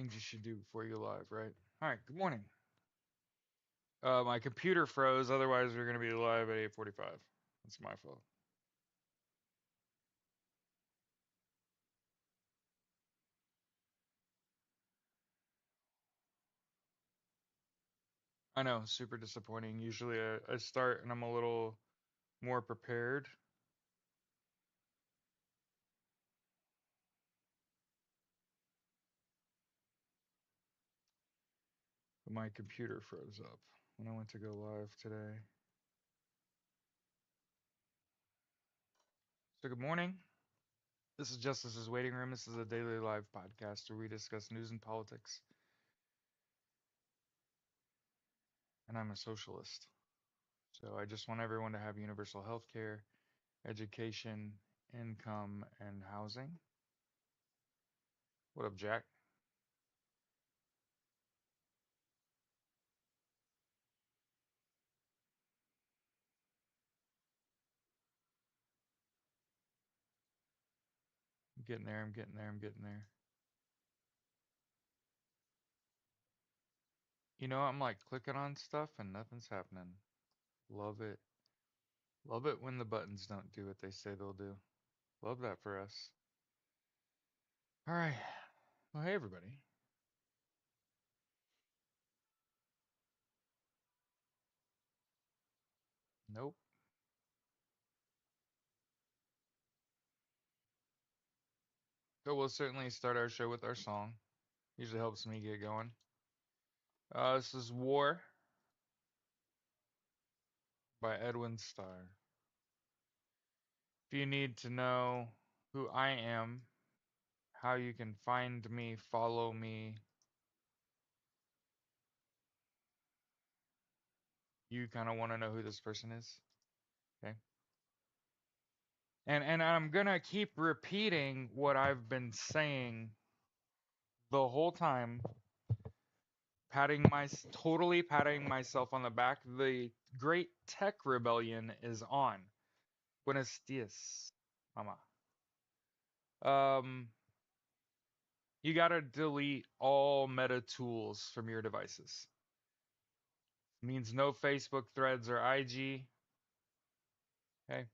Things you should do before you go live, right? All right, good morning. My computer froze, otherwise we're going to be live at 8:45. That's my fault. I know, super disappointing. Usually I start and I'm a little more prepared, but my computer froze up when I went to go live today. So, good morning. This is Justice's Waiting Room. This is a daily live podcast where we discuss news and politics, and I'm a socialist. So, I just want everyone to have universal health care, education, income, and housing. What up, Jack? I'm getting there, I'm getting there, I'm getting there. I'm like clicking on stuff and nothing's happening. Love it. Love it when the buttons don't do what they say they'll do. Love that for us. All right. Well, hey, everybody. Nope. So we'll certainly start our show with our song. Usually helps me get going. This is War by Edwin Starr. If you need to know who I am, how you can find me, follow me, you kind of want to know who this person is. Okay. And I'm gonna keep repeating what I've been saying the whole time, totally patting myself on the back. The Great Tech Rebellion is on. Buenos dias, mama. Um, you gotta delete all Meta tools from your devices. Means no Facebook threads or IG. Okay.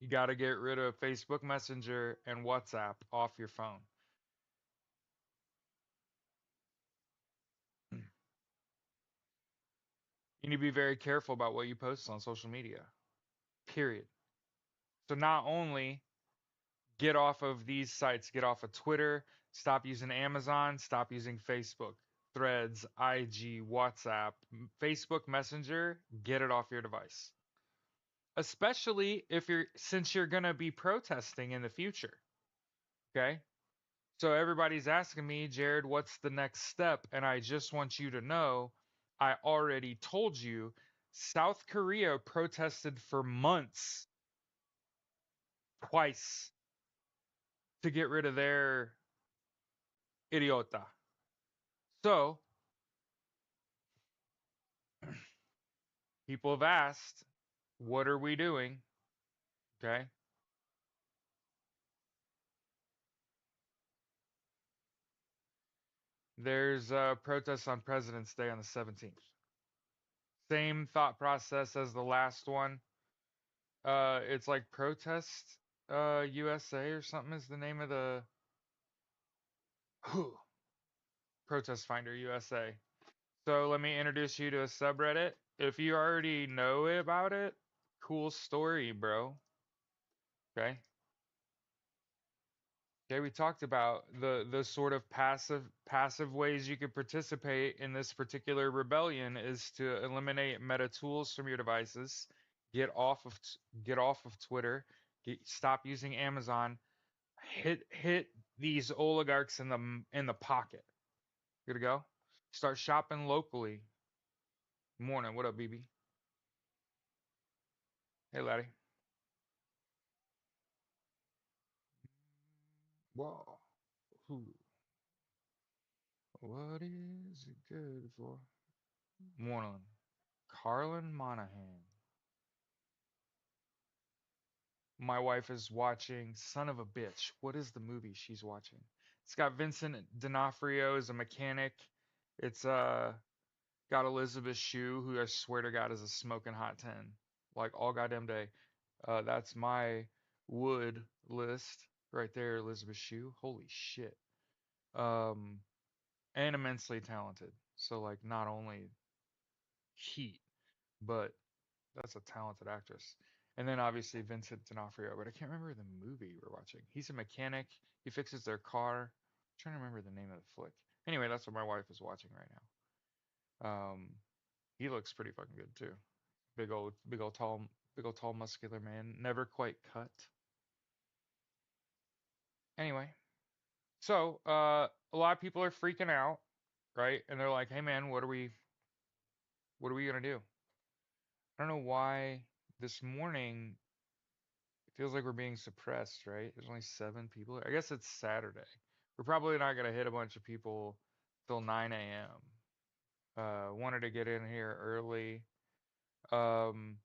You gotta get rid of Facebook Messenger and WhatsApp off your phone. You need to be very careful about what you post on social media. Period. So not only get off of these sites, get off of Twitter, stop using Amazon, stop using Facebook, Threads, IG, WhatsApp, Facebook Messenger, get it off your device. Especially if since you're going to be protesting in the future, okay? So everybody's asking me, Jared, what's the next step? And I just want you to know, I already told you, South Korea protested for months, twice, to get rid of their idiota. So people have asked, what are we doing? Okay. There's a protest on President's Day on the 17th. Same thought process as the last one. It's like Protest USA or something is the name of the Protest Finder USA. So let me introduce you to a subreddit. If you already know about it, cool story, bro. Okay. Okay, we talked about the sort of passive ways you could participate in this particular rebellion is to eliminate Meta tools from your devices, get off of Twitter, stop using Amazon, hit these oligarchs in the pocket. Good to go. Start shopping locally. Morning, what up, BB? Hey, laddie. Whoa. Who? What is it good for? Morning. Carlin Monahan. My wife is watching Son of a Bitch. What is the movie she's watching? It's got Vincent D'Onofrio as a mechanic. It's got Elizabeth Shue, who I swear to God is a smoking hot 10, like all goddamn day. That's my wood list right there, Elizabeth Shue. Holy shit. Um, and immensely talented. So like not only heat, but that's a talented actress. And then obviously Vincent D'Onofrio, but I can't remember the movie we're watching. He's a mechanic. He fixes their car. I'm trying to remember the name of the flick. Anyway, that's what my wife is watching right now. He looks pretty fucking good too. Big old tall muscular man, never quite cut. Anyway, so a lot of people are freaking out, right? And they're like, "Hey man, what are we gonna do?" I don't know why this morning it feels like we're being suppressed, right? There's only 7 people. I guess it's Saturday. We're probably not gonna hit a bunch of people till 9 a.m. Wanted to get in here early. Um,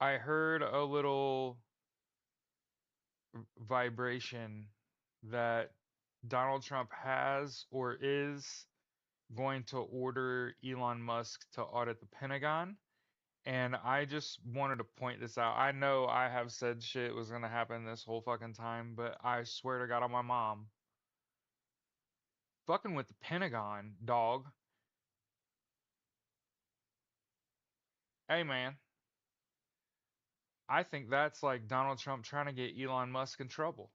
I heard a little vibration that Donald Trump has or is going to order Elon Musk to audit the Pentagon. And I just wanted to point this out. I know I have said shit was going to happen this whole fucking time, but I swear to God on my mom, fucking with the Pentagon, dog. Hey, man, I think that's like Donald Trump trying to get Elon Musk in trouble.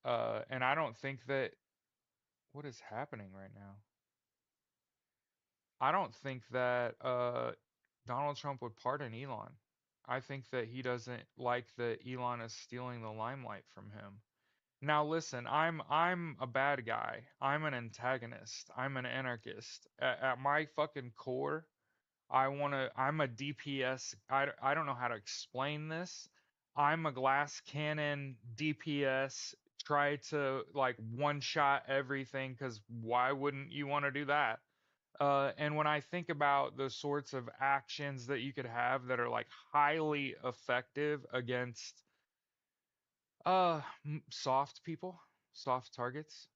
And I don't think that what is happening right now? I don't think that Donald Trump would pardon Elon. I think that he doesn't like that Elon is stealing the limelight from him. Now listen, I'm a bad guy. I'm an antagonist. I'm an anarchist. At my fucking core, I'm a DPS. I don't know how to explain this. I'm a glass cannon DPS. Try to like one shot everything because why wouldn't you want to do that? And when I think about the sorts of actions that you could have that are like highly effective against soft people, soft targets,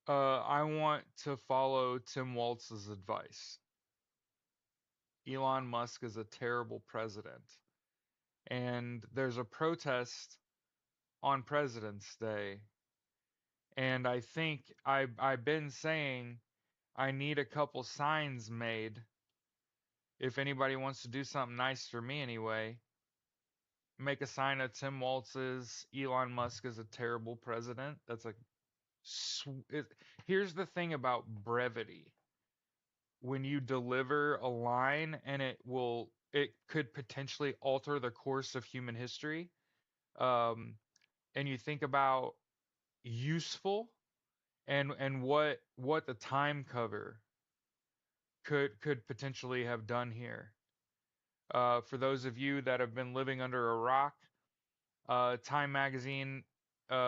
I want to follow Tim Waltz's advice. Elon Musk is a terrible president. And there's a protest on President's Day. And I think I've been saying I need a couple signs made if anybody wants to do something nice for me anyway. Make a sign of Tim Waltz's Elon Musk is a terrible president. That's like, here's the thing about brevity. When you deliver a line and it could potentially alter the course of human history. Um, and you think about useful and what the time cover could potentially have done here. For those of you that have been living under a rock, Time Magazine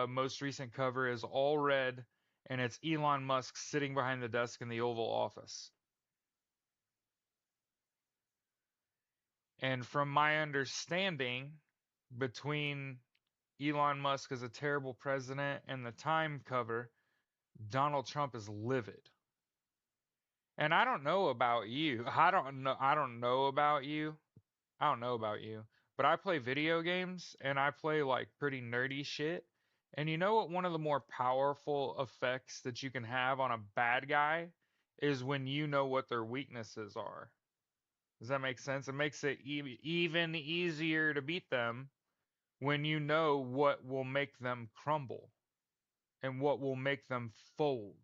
most recent cover is all red, and it's Elon Musk sitting behind the desk in the Oval Office. And from my understanding, between Elon Musk as a terrible president and the Time cover, Donald Trump is livid. And I don't know about you. I don't know about you. I don't know about you. But I play video games and I play like pretty nerdy shit. And you know what one of the more powerful effects that you can have on a bad guy is when you know what their weaknesses are. Does that make sense? It makes it even easier to beat them when you know what will make them crumble and what will make them fold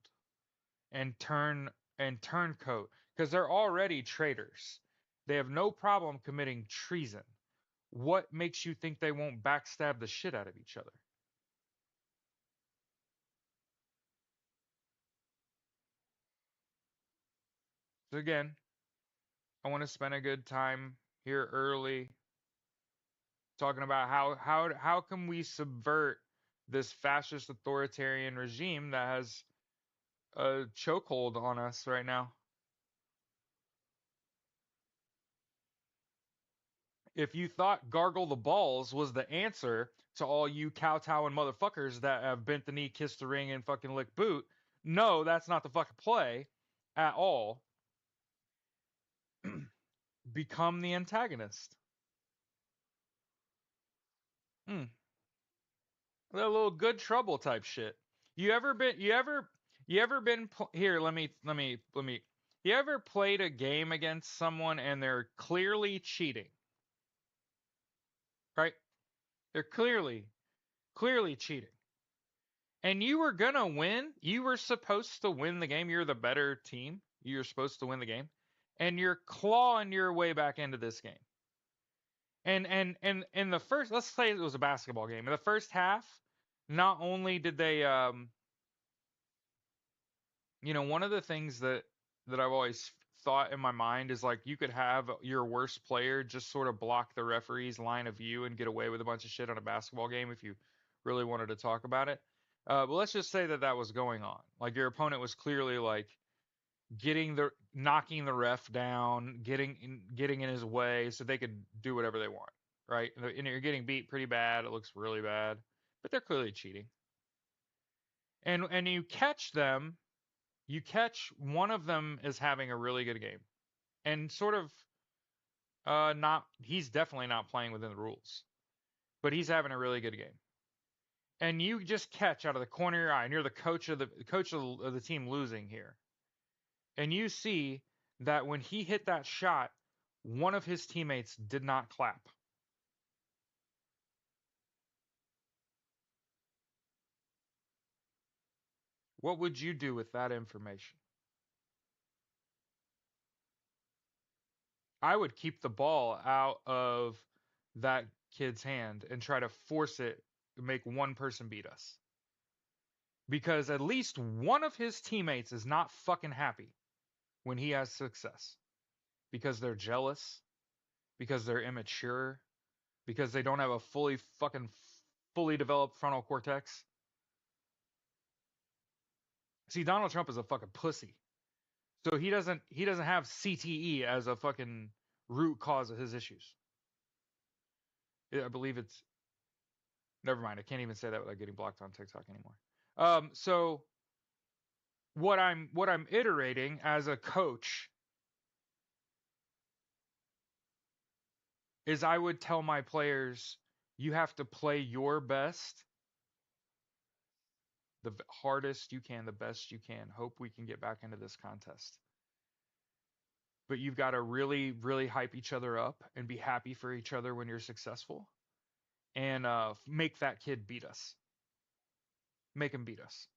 and turncoat because they're already traitors. They have no problem committing treason. What makes you think they won't backstab the shit out of each other? So again, I want to spend a good time here early talking about how can we subvert this fascist authoritarian regime that has a chokehold on us right now. If you thought gargle the balls was the answer to all you kowtowing motherfuckers that have bent the knee, kissed the ring, and fucking licked boot, no, that's not the fucking play at all. Become the antagonist. Hmm. A little good trouble type shit. You ever been? You ever been here? Let me. You ever played a game against someone and they're clearly cheating, right? They're clearly cheating. And you were gonna win. You were supposed to win the game. You're the better team. You're supposed to win the game. And you're clawing your way back into this game. And in the first, let's say it was a basketball game. In the first half, not only did they one of the things that I've always thought in my mind is like you could have your worst player just sort of block the referee's line of view and get away with a bunch of shit on a basketball game if you really wanted to talk about it. But let's just say that that was going on. Like your opponent was clearly like knocking the ref down, getting in his way so they could do whatever they want, right? And you're getting beat pretty bad. It looks really bad, but they're clearly cheating. And you catch one of them is having a really good game and sort of not he's definitely not playing within the rules, but he's having a really good game. And you just catch out of the corner of your eye, and you're the coach of the team losing here. And you see that when he hit that shot, one of his teammates did not clap. What would you do with that information? I would keep the ball out of that kid's hand and try to force it, make one person beat us. Because at least one of his teammates is not fucking happy when he has success. Because they're jealous, because they're immature, because they don't have a fully developed frontal cortex. See, Donald Trump is a fucking pussy. So he doesn't have CTE as a fucking root cause of his issues. I believe it's never mind. I can't even say that without getting blocked on TikTok anymore. So what I'm iterating as a coach is I would tell my players, you have to play your best, the hardest you can, the best you can. Hope we can get back into this contest. But you've got to really, really hype each other up and be happy for each other when you're successful, and make that kid beat us. Make him beat us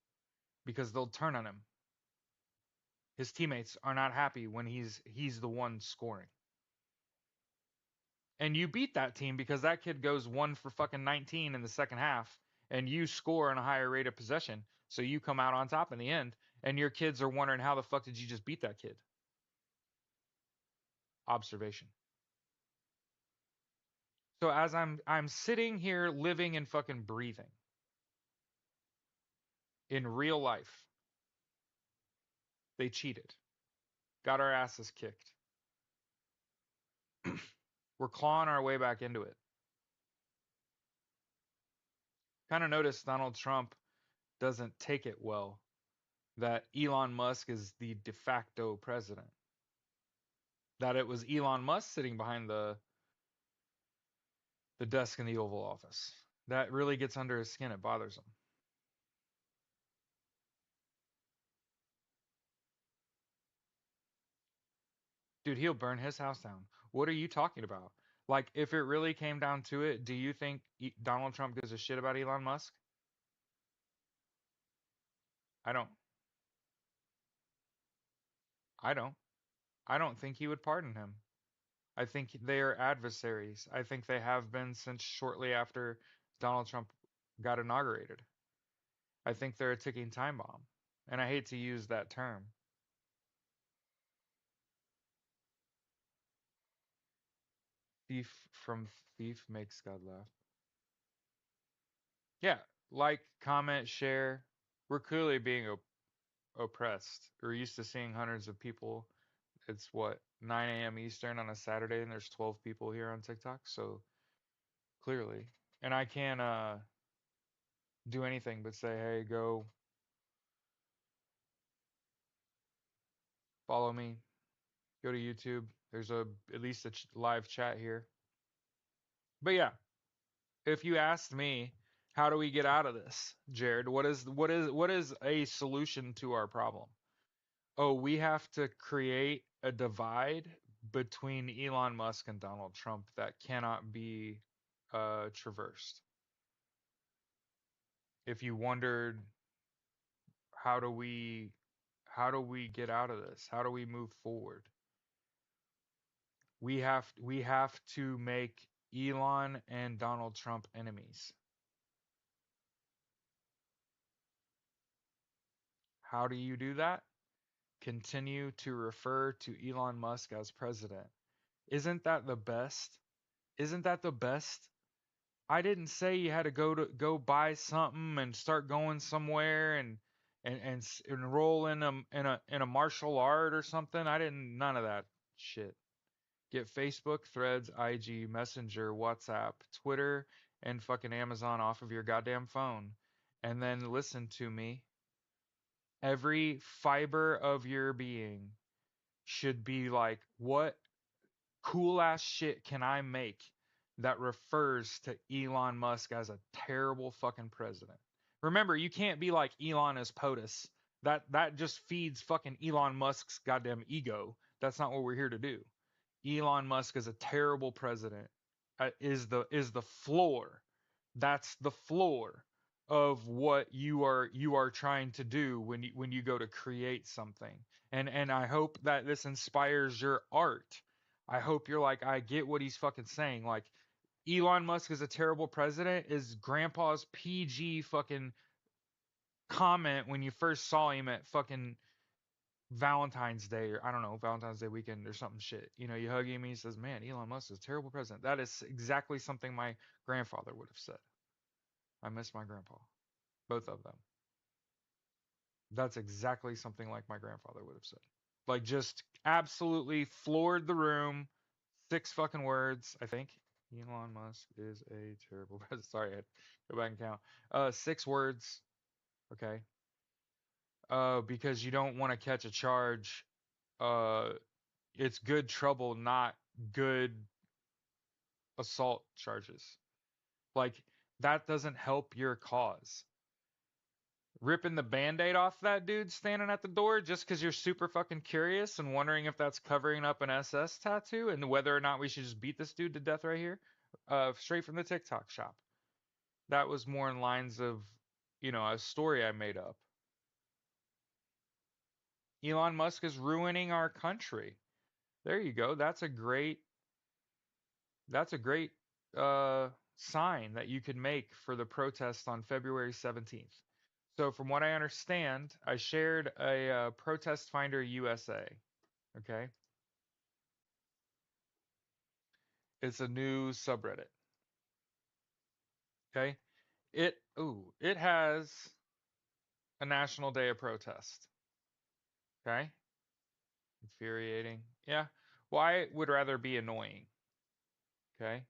because they'll turn on him. His teammates are not happy when he's the one scoring. And you beat that team because that kid goes 1 for fucking 19 in the second half and you score on a higher rate of possession. So you come out on top in the end and your kids are wondering how the fuck did you just beat that kid? Observation. So as I'm sitting here living and fucking breathing in real life, they cheated. Got our asses kicked. We're clawing our way back into it. Kind of noticed Donald Trump doesn't take it well that Elon Musk is the de facto president. That it was Elon Musk sitting behind the desk in the Oval Office. That really gets under his skin. It bothers him. Dude, he'll burn his house down. What are you talking about? Like, if it really came down to it, do you think Donald Trump gives a shit about Elon Musk? I don't. I don't. I don't think he would pardon him. I think they are adversaries. I think they have been since shortly after Donald Trump got inaugurated. I think they're a ticking time bomb. And I hate to use that term. Thief from thief makes God laugh. Yeah, like, comment, share. We're clearly being oppressed. We're used to seeing hundreds of people It's what, 9 a.m. Eastern on a Saturday, and there's 12 people here on TikTok. So clearly, and I can't do anything but say, hey, go follow me, go to YouTube. There's a at least a live chat here. But yeah, if you asked me, how do we get out of this, Jared? What is a solution to our problem? Oh, we have to create a divide between Elon Musk and Donald Trump that cannot be traversed. If you wondered how do we how do we get out of this? How do we move forward? We have to make Elon and Donald Trump enemies. How do you do that? Continue to refer to Elon Musk as president. Isn't that the best? Isn't that the best? I didn't say you had to go buy something and start going somewhere and enroll in a martial art or something. I didn't none of that shit. Get Facebook, Threads, IG, Messenger, WhatsApp, Twitter, and fucking Amazon off of your goddamn phone. And then listen to me. Every fiber of your being should be like, what cool ass shit can I make that refers to Elon Musk as a terrible fucking president? Remember, you can't be like Elon as POTUS. That just feeds fucking Elon Musk's goddamn ego. That's not what we're here to do. Elon Musk is a terrible president. Is the floor. That's the floor of what you are trying to do when you go to create something. And I hope that this inspires your art. I hope you're like, I get what he's fucking saying. Like, Elon Musk is a terrible president is grandpa's PG fucking comment when you first saw him at fucking Valentine's Day, or I don't know, Valentine's Day weekend or something shit. You hug him and he says, "Man, Elon Musk is a terrible president." That is exactly something my grandfather would have said. I miss my grandpa. Both of them. That's exactly something like my grandfather would have said. Like, just absolutely floored the room. 6 fucking words, I think. Elon Musk is a terrible president. Sorry, I had to go back and count. 6 words, okay? Because you don't want to catch a charge. Uh, it's good trouble, not good assault charges. Like, that doesn't help your cause. Ripping the band-aid off that dude standing at the door just because you're super fucking curious and wondering if that's covering up an SS tattoo and whether or not we should just beat this dude to death right here. Straight from the TikTok shop. That was more in lines of, a story I made up. Elon Musk is ruining our country. There you go. That's a great sign that you could make for the protest on February 17th. So, from what I understand, I shared a Protest Finder USA. Okay, it's a new subreddit. Okay, it has a National Day of Protest. Okay, infuriating. Yeah, well, I would rather be annoying. Okay,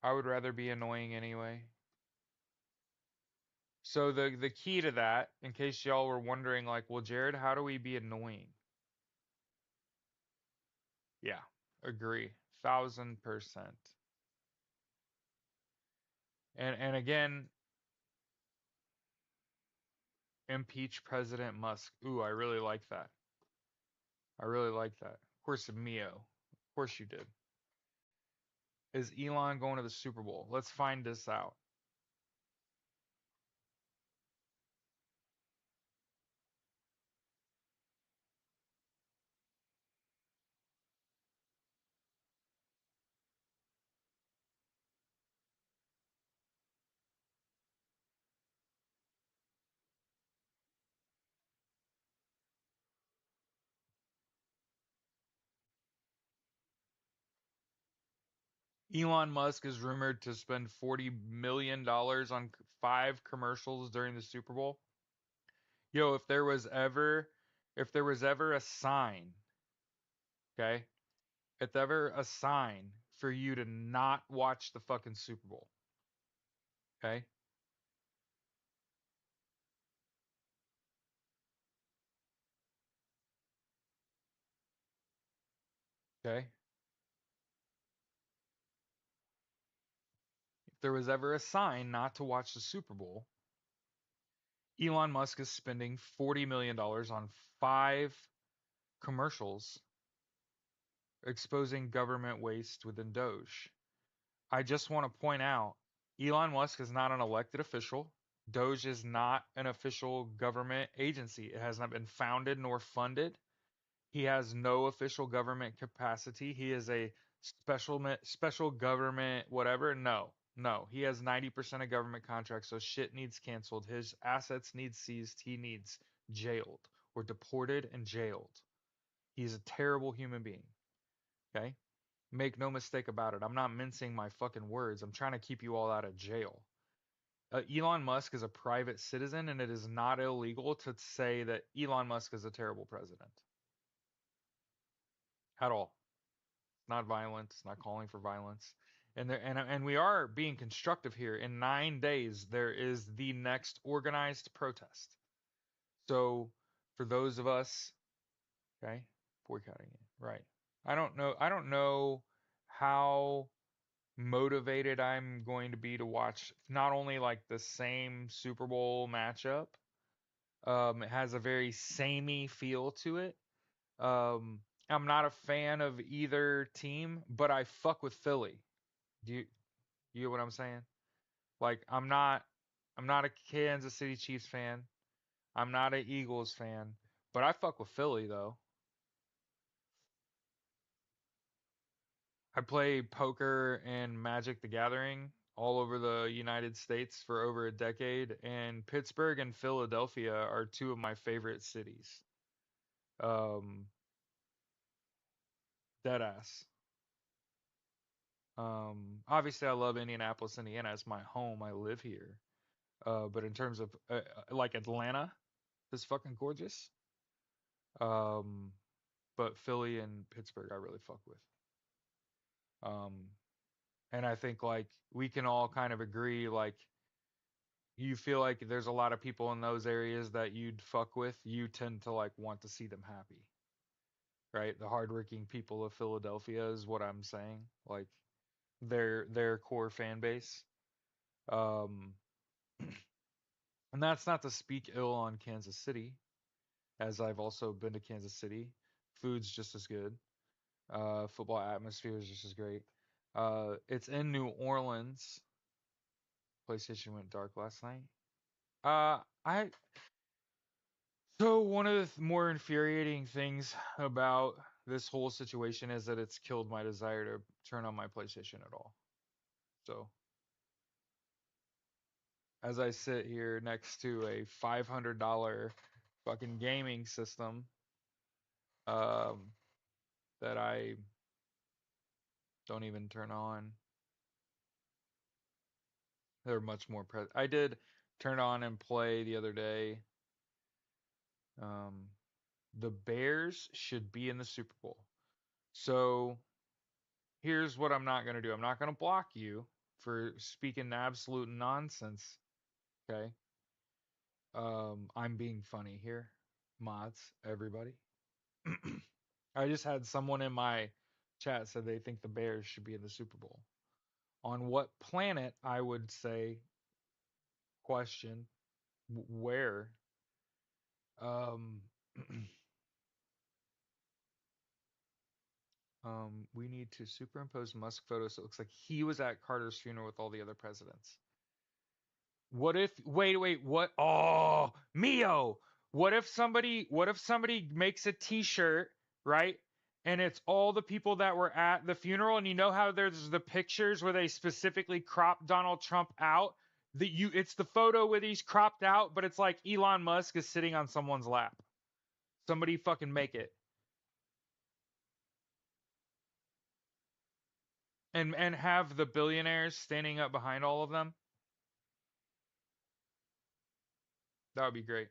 I would rather be annoying anyway. So the key to that, in case y'all were wondering, like, well, Jared, how do we be annoying? Yeah, agree, 1000%. And again, impeach President Musk. Ooh, I really like that. I really like that. Of course, Mio. Of course you did. Is Elon going to the Super Bowl? Let's find this out. Elon Musk is rumored to spend $40 million on 5 commercials during the Super Bowl. Yo, if there was ever If there was ever a sign, okay? If ever a sign for you to not watch the fucking Super Bowl, okay? Okay? If there was ever a sign not to watch the Super Bowl, Elon Musk is spending $40 million on 5 commercials exposing government waste within Doge. I just want to point out Elon Musk is not an elected official. Doge is not an official government agency. It has not been founded nor funded. He has no official government capacity. He is a special government whatever. No. No. He has 90% of government contracts, so shit needs canceled. His assets need seized. He needs jailed or deported and jailed. He's a terrible human being. Okay? Make no mistake about it. I'm not mincing my fucking words. I'm trying to keep you all out of jail. Elon Musk is a private citizen, and it is not illegal to say that Elon Musk is a terrible president at all. It's not violent. It's not calling for violence. And we are being constructive here. In 9 days, there is the next organized protest. So for those of us, okay, boycotting it, right? I don't know. I don't know how motivated I'm going to be to watch not only like the same Super Bowl matchup. It has a very samey feel to it. Um, I'm not a fan of either team, but I fuck with Philly. Do you get what I'm saying? Like I'm not a Kansas City Chiefs fan. I'm not an Eagles fan, but I fuck with Philly though. I play poker and Magic the Gathering all over the United States for over a decade, and Pittsburgh and Philadelphia are two of my favorite cities. Um, dead ass. Obviously, I love Indianapolis, Indiana. It's my home. I live here. But in terms of like Atlanta, is fucking gorgeous. Um, but Philly and Pittsburgh, I really fuck with. Um, and I think like we can all kind of agree, like you feel like there's a lot of people in those areas that you'd fuck with. You tend to like want to see them happy, right? The hardworking people of Philadelphia is what I'm saying. Like their core fan base. Um, and that's not to speak ill on Kansas City, as I've also been to Kansas City. Food's just as good. Football atmosphere is just as great. It's in New Orleans. PlayStation went dark last night. I so one of the more infuriating things about this whole situation is that it's killed my desire to turn on my PlayStation at all. So as I sit here next to a $500 fucking gaming system, um, that I don't even turn on, they're much more I did turn on and play the other day. Um, the Bears should be in the Super Bowl. So here's what I'm not going to do. I'm not going to block you for speaking absolute nonsense. Okay. I'm being funny here. Mods, everybody. I just had someone in my chat said they think the Bears should be in the Super Bowl. On what planet, I would say, question, where? Um, we need to superimpose Musk photos so it looks like he was at Carter's funeral with all the other presidents. What if wait, what? Oh, Mio. What if somebody makes a t-shirt, right? And it's all the people that were at the funeral, and you know how there's the pictures where they specifically crop Donald Trump out? It's the photo where he's cropped out, but it's like Elon Musk is sitting on someone's lap. Somebody fucking make it. And have the billionaires standing up behind all of them. That would be great.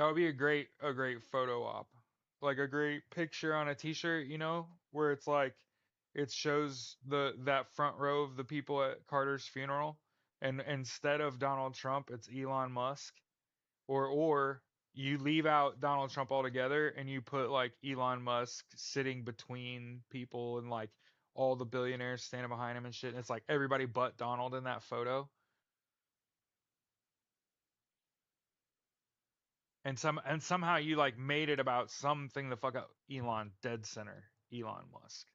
That would be a great photo op. Like a great picture on a t-shirt, where it's like it shows that front row of the people at Carter's funeral, and instead of Donald Trump, it's Elon Musk. Or you leave out Donald Trump altogether and you put like Elon Musk sitting between people and like all the billionaires standing behind him and shit. And it's like everybody but Donald in that photo. And somehow you like made it about something the fuck up Elon dead center. Elon Musk.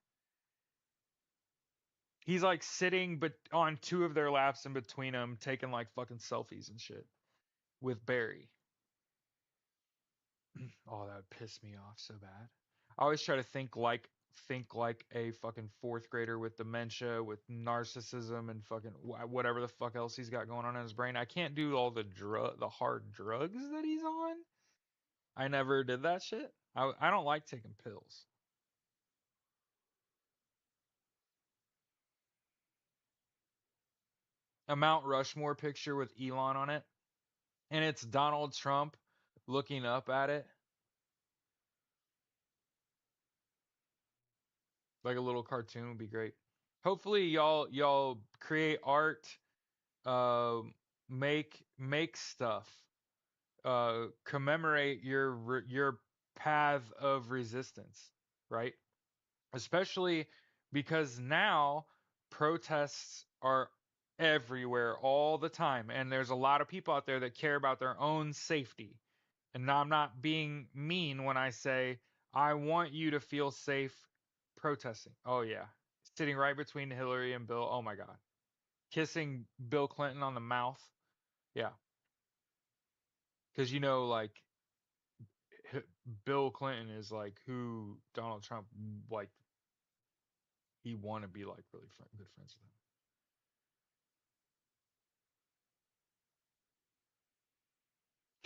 He's like sitting but on two of their laps in between them, taking like fucking selfies and shit with Barry. Oh, that would piss me off so bad. I always try to think like a fucking fourth grader with dementia, with narcissism, and fucking whatever the fuck else he's got going on in his brain. I can't do all the hard drugs that he's on. I never did that shit. I don't like taking pills. A Mount Rushmore picture with Elon on it, and it's Donald Trump looking up at it like a little cartoon would be great. Hopefully y'all create art, um, make stuff, commemorate your path of resistance, right? Especially because now protests are everywhere all the time, and there's a lot of people out there that care about their own safety. And now I'm not being mean when I say I want you to feel safe protesting. Oh yeah, sitting right between Hillary and Bill. Oh my God, kissing Bill Clinton on the mouth. Yeah, because like Bill Clinton is like who Donald Trump like he want to be like really good friends with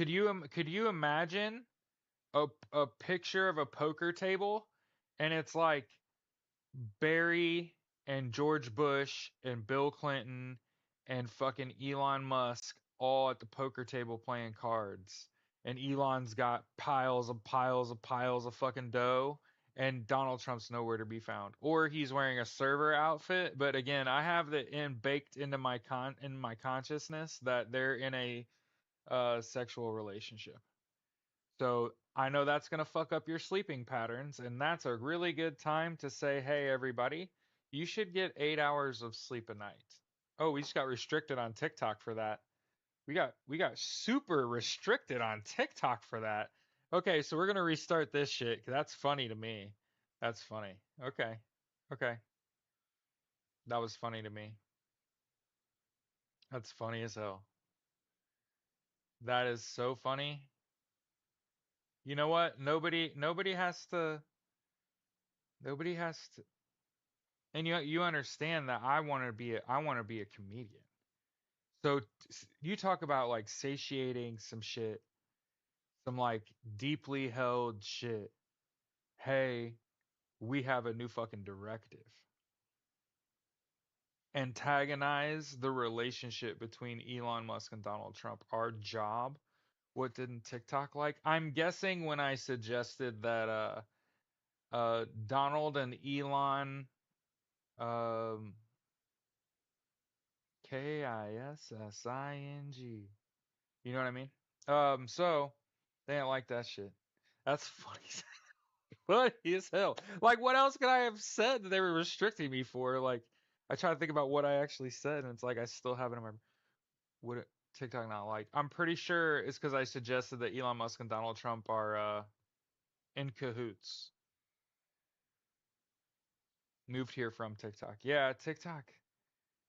him. Could you imagine a picture of a poker table and it's like Barry and George Bush and Bill Clinton and fucking Elon Musk all at the poker table playing cards. And Elon's got piles of piles of piles of fucking dough, and Donald Trump's nowhere to be found. Or he's wearing a server outfit, but again, I have that in baked into my consciousness that they're in a sexual relationship. So I know that's going to fuck up your sleeping patterns, and that's a really good time to say, hey, everybody, you should get 8 hours of sleep a night. Oh, we just got restricted on TikTok for that. We got super restricted on TikTok for that. Okay, so we're gonna restart this shit. 'Cause that's funny to me. That's funny. Okay, okay, that was funny to me. That's funny as hell. That is so funny. You know what? Nobody has to. And you understand that I want to be a comedian. So you talk about like satiating some shit, some like deeply held shit. Hey, we have a new fucking directive. Antagonize the relationship between Elon Musk and Donald Trump. Our job. What didn't TikTok like? I'm guessing when I suggested that Donald and Elon um Kissing. You know what I mean? So they didn't like that shit. That's funny. Funny as hell. Like, what else could I have said that they were restricting me for? Like, I try to think about what I actually said, and it's like I still have it in my. Would it, TikTok not like? I'm pretty sure it's because I suggested that Elon Musk and Donald Trump are in cahoots. Moved here from TikTok. Yeah, TikTok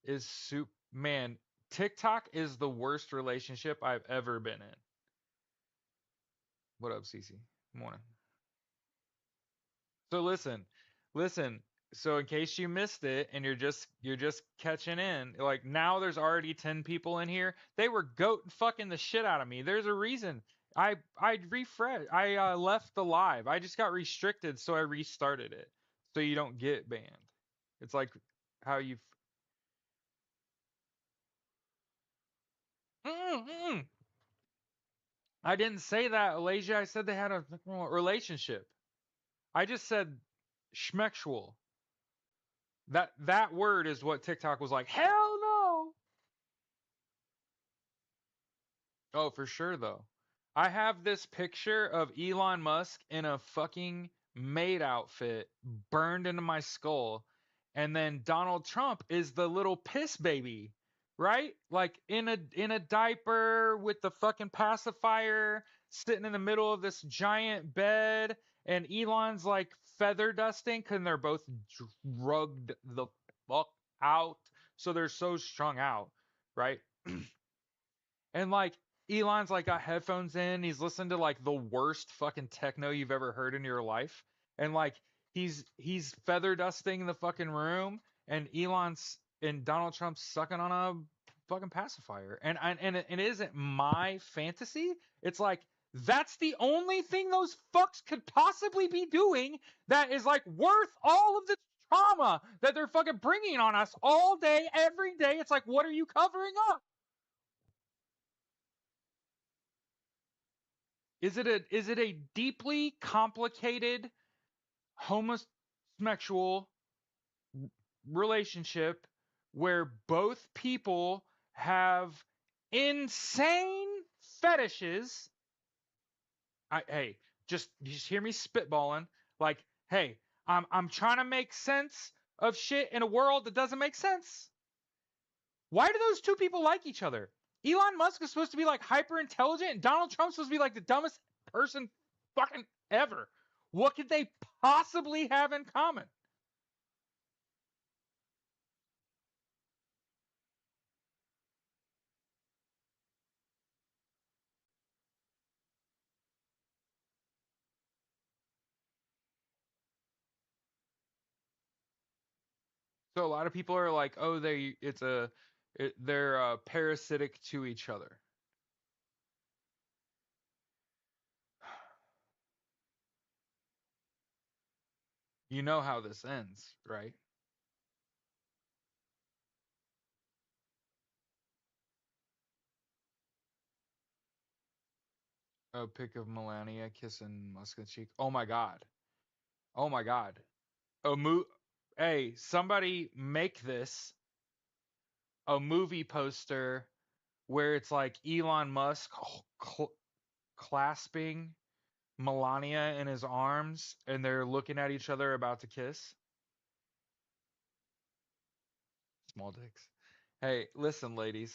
is soup. Man, TikTok is the worst relationship I've ever been in. What up, Cece? Morning. So listen. So in case you missed it and you're just catching in, like now there's already 10 people in here. They were goat fucking the shit out of me. There's a reason. I refresh. I left the live. I just got restricted, so I restarted it. So you don't get banned. It's like how you. Mm, mm, I didn't say that, Alasia. I said they had a relationship. I just said schmexual. That word is what TikTok was like. Hell no. Oh, for sure though. I have this picture of Elon Musk in a fucking maid outfit burned into my skull, and then Donald Trump is the little piss baby, right? Like in a diaper with the fucking pacifier, sitting in the middle of this giant bed, and Elon's like feather dusting because they're both drugged the fuck out, so they're so strung out, right? And like Elon's like got headphones in, he's listening to like the worst fucking techno you've ever heard in your life. And like he's feather dusting the fucking room, and Elon's and Donald Trump's sucking on a fucking pacifier. And it isn't my fantasy. It's like that's the only thing those fucks could possibly be doing that is like worth all of the trauma that they're fucking bringing on us all day, every day. It's like, what are you covering up? Is it a deeply complicated homosexual relationship where both people have insane fetishes? Hey, just hear me spitballing. Like, hey, I'm trying to make sense of shit in a world that doesn't make sense. Why do those two people like each other? Elon Musk is supposed to be like hyper intelligent, and Donald Trump's supposed to be like the dumbest person fucking ever. What could they possibly have in common? So a lot of people are like, oh, they're parasitic to each other. You know how this ends, right? A pic of Melania kissing Musk on the cheek. Oh my god. Oh my god. A mo- Hey, somebody make this a movie poster where it's like Elon Musk clasping Melania in his arms and they're looking at each other about to kiss. Small dicks. Hey, listen, ladies.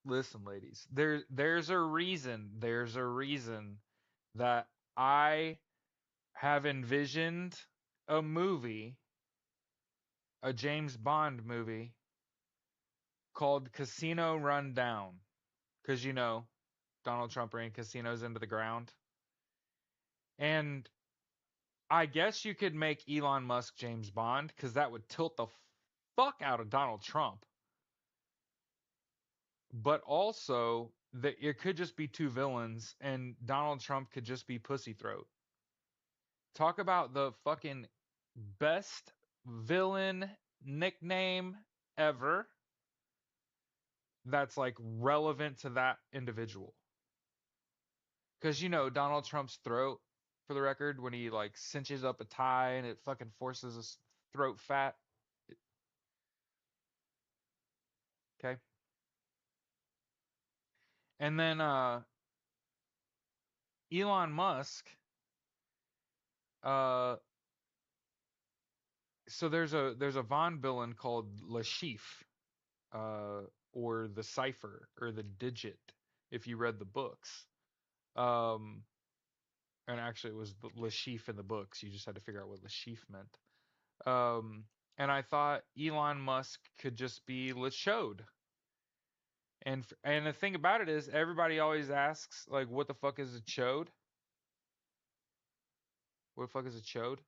Listen, ladies. There's a reason that I have envisioned a movie, a James Bond movie called Casino Rundown. Because Donald Trump ran casinos into the ground. And I guess you could make Elon Musk James Bond because that would tilt the fuck out of Donald Trump. But also, that it could just be two villains and Donald Trump could just be Pussy Throat. Talk about the fucking best villain nickname ever that's like relevant to that individual. Because Donald Trump's throat, for the record, when he like cinches up a tie and it fucking forces his throat fat. Okay. And then Elon Musk, uh so there's a Von villain called Lashif, uh, or the Cipher or the Digit, if you read the books. Um, and actually, it was the Lashif in the books. You just had to figure out what Lashif meant. Um, and I thought Elon Musk could just be Lachode. And the thing about it is, everybody always asks, like, what the fuck is a chode? What the fuck is a chode?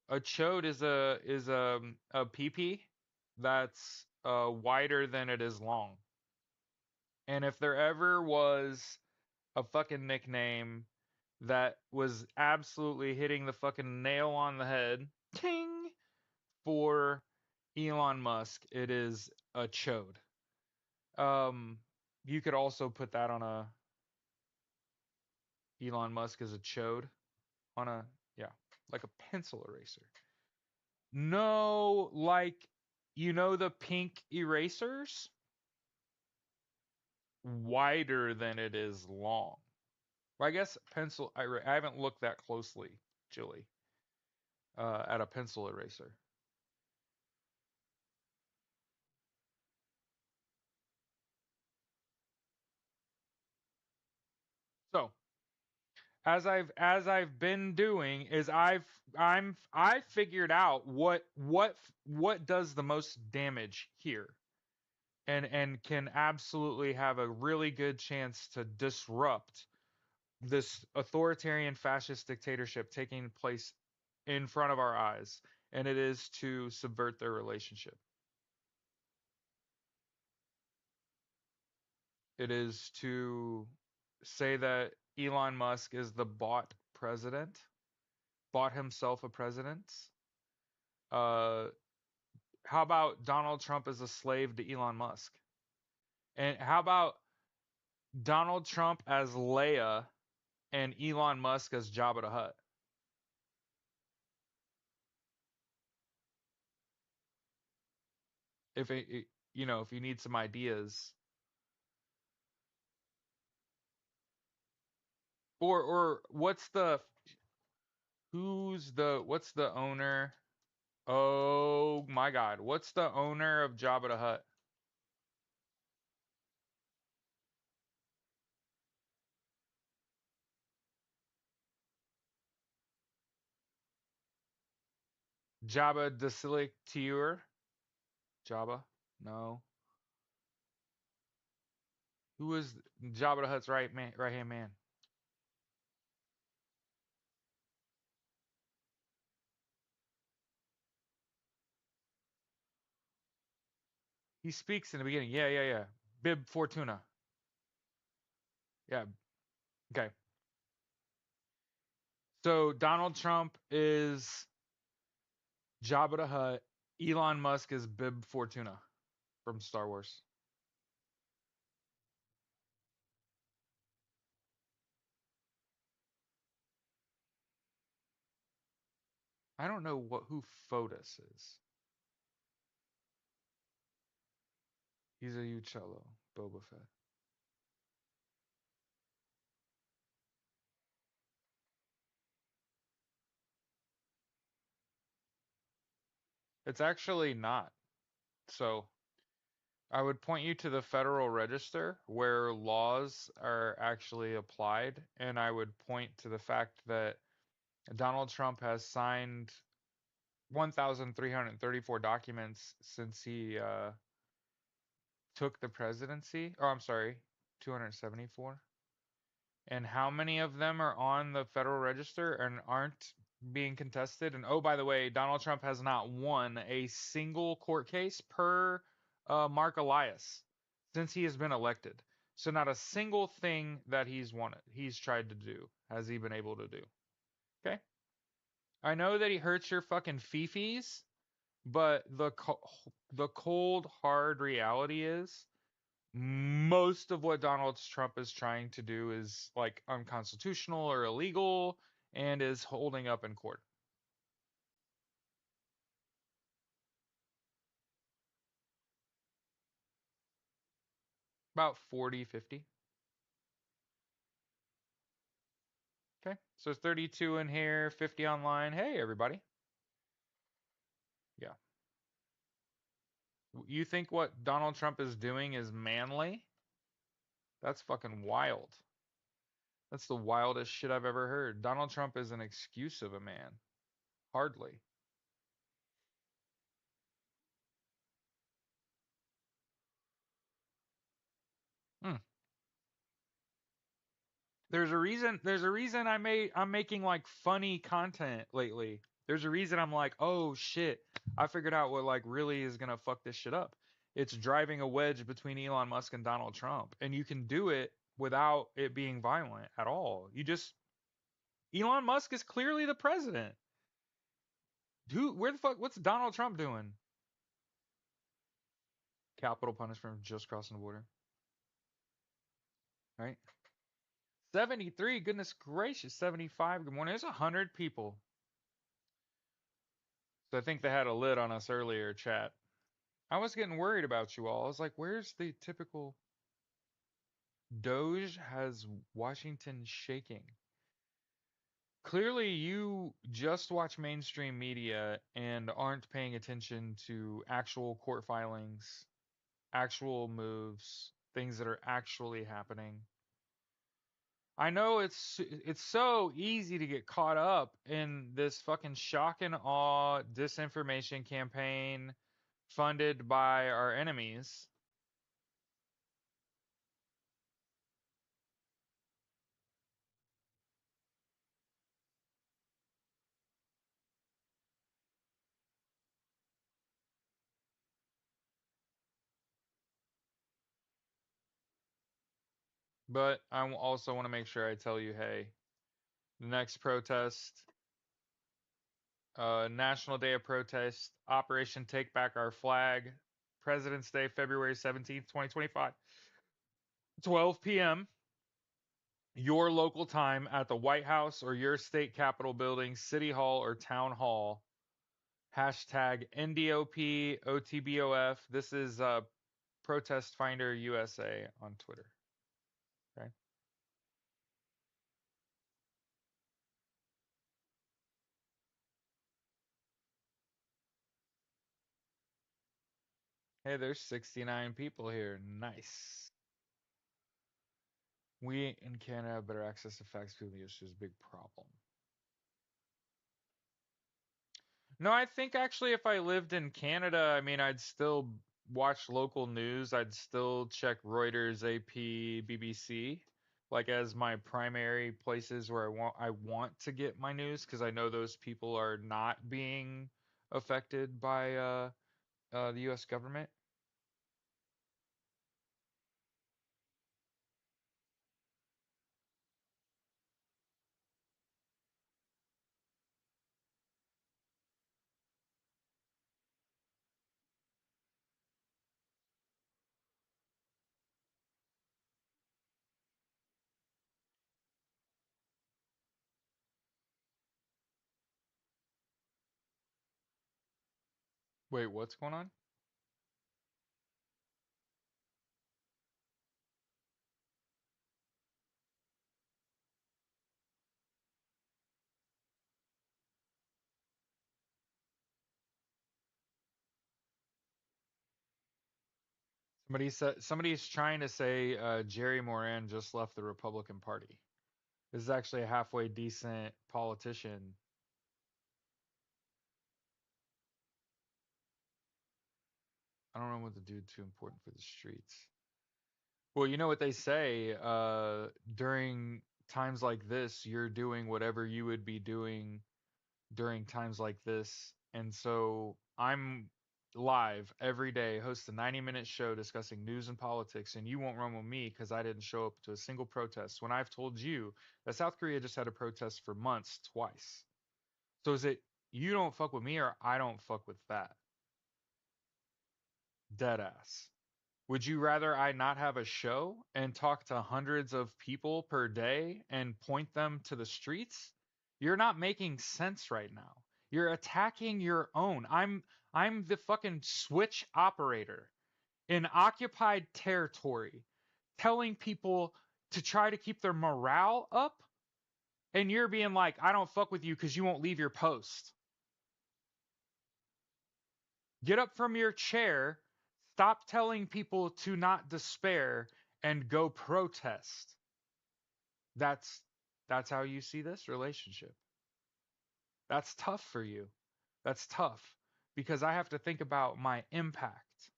A chode is a pee that's wider than it is long. And if there ever was a fucking nickname that was absolutely hitting the fucking nail on the head, ting, for Elon Musk, it is a chode. Um, you could also put that on Elon Musk is a chode on a, yeah, like a pencil eraser. No, like, the pink erasers? Wider than it is long. Well, I guess pencil, I haven't looked that closely, Julie, at a pencil eraser. So, as I've been doing is I figured out what does the most damage here, and can absolutely have a really good chance to disrupt this authoritarian fascist dictatorship taking place in front of our eyes, and it is to subvert their relationship. It is to say that Elon Musk is the bought president, bought himself a president. Uh, how about Donald Trump as a slave to Elon Musk? And how about Donald Trump as Leia and Elon Musk as Jabba the Hutt? If if you need some ideas, or what's the owner? Oh my God, what's the owner of Jabba the Hutt? Jabba the Selecteur? Jabba? No. Who is Jabba the Hutt's right hand man? He speaks in the beginning. Yeah, yeah, yeah. Bib Fortuna. Yeah. Okay. So Donald Trump is Jabba the Hutt. Elon Musk is Bib Fortuna from Star Wars. I don't know who Fotis is. He's a Uccello, Boba Fett. It's actually not. So I would point you to the Federal Register where laws are actually applied, and I would point to the fact that Donald Trump has signed 1,334 documents since he took the presidency. Oh, I'm sorry, 274. And how many of them are on the Federal Register and aren't being contested? And oh, by the way, Donald Trump has not won a single court case per Mark Elias since he has been elected. So not a single thing that he's tried to do, has he been able to do. Okay? I know that he hurts your fucking fifis, but the cold hard reality is most of what Donald Trump is trying to do is like unconstitutional or illegal and is holding up in court. About 40, 50. Okay. So 32 in here, 50 online. Hey, everybody. Yeah. You think what Donald Trump is doing is manly? That's fucking wild. That's the wildest shit I've ever heard. Donald Trump is an excuse of a man. Hardly. Hmm. There's a reason I'm making like funny content lately. There's a reason I'm like, "Oh shit, I figured out what like really is going to fuck this shit up." It's driving a wedge between Elon Musk and Donald Trump, and you can do it without it being violent at all. Elon Musk is clearly the president. Where the fuck what's Donald Trump doing? Capital punishment for just crossing the border, right? 73, goodness gracious, 75. Good morning. There's 100 people. So I think they had a lid on us earlier, chat. I was getting worried about you all. I was like, where's the typical Doge has Washington shaking? Clearly, you just watch mainstream media and aren't paying attention to actual court filings, actual moves, things that are actually happening. I know it's so easy to get caught up in this fucking shock and awe disinformation campaign funded by our enemies. But I also want to make sure I tell you, hey, the next protest, National Day of Protest, Operation Take Back Our Flag, President's Day, February 17th, 2025, 12 p.m. Your local time at the White House or your state capitol building, city hall or town hall. Hashtag NDOP OTBOF. This is Protest Finder USA on Twitter. Okay. Hey, there's 69 people here. Nice. We in Canada have better access to facts. People, the issue is a big problem. No, I think actually if I lived in Canada, I mean, I'd still watch local news. I'd still check Reuters, AP, BBC, like as my primary places where I want to get my news because I know those people are not being affected by the U.S. government. Wait, what's going on? Somebody's trying to say Jerry Moran just left the Republican Party. This is actually a halfway decent politician. I don't know what to do too important for the streets. Well, you know what they say, during times like this, you're doing whatever you would be doing during times like this. And so I'm live every day, host a 90-minute show discussing news and politics, and you won't run with me because I didn't show up to a single protest when I've told you that South Korea just had a protest for months twice. So is it you don't fuck with me or I don't fuck with that? Dead ass. Would you rather I not have a show and talk to hundreds of people per day and point them to the streets? You're not making sense right now. You're attacking your own. I'm the fucking switch operator in occupied territory telling people to try to keep their morale up and you're being like, "I don't fuck with you cuz you won't leave your post." Get up from your chair, stop telling people to not despair, and go protest. That's that's how you see this relationship. That's tough for you. That's tough because I have to think about my impact,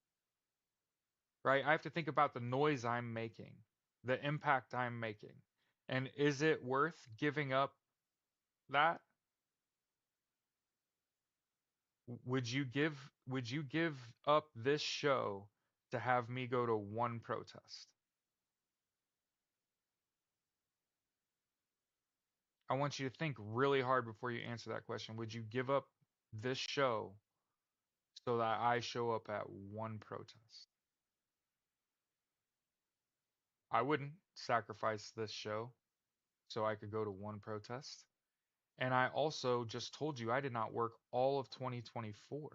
right? I have to think about the noise I'm making, the impact I'm making. And is it worth giving up that? Would you give up this show to have me go to one protest? I want you to think really hard before you answer that question. Would you give up this show so that I show up at one protest? I wouldn't sacrifice this show. so I could go to one protest. And I also just told you I did not work all of 2024.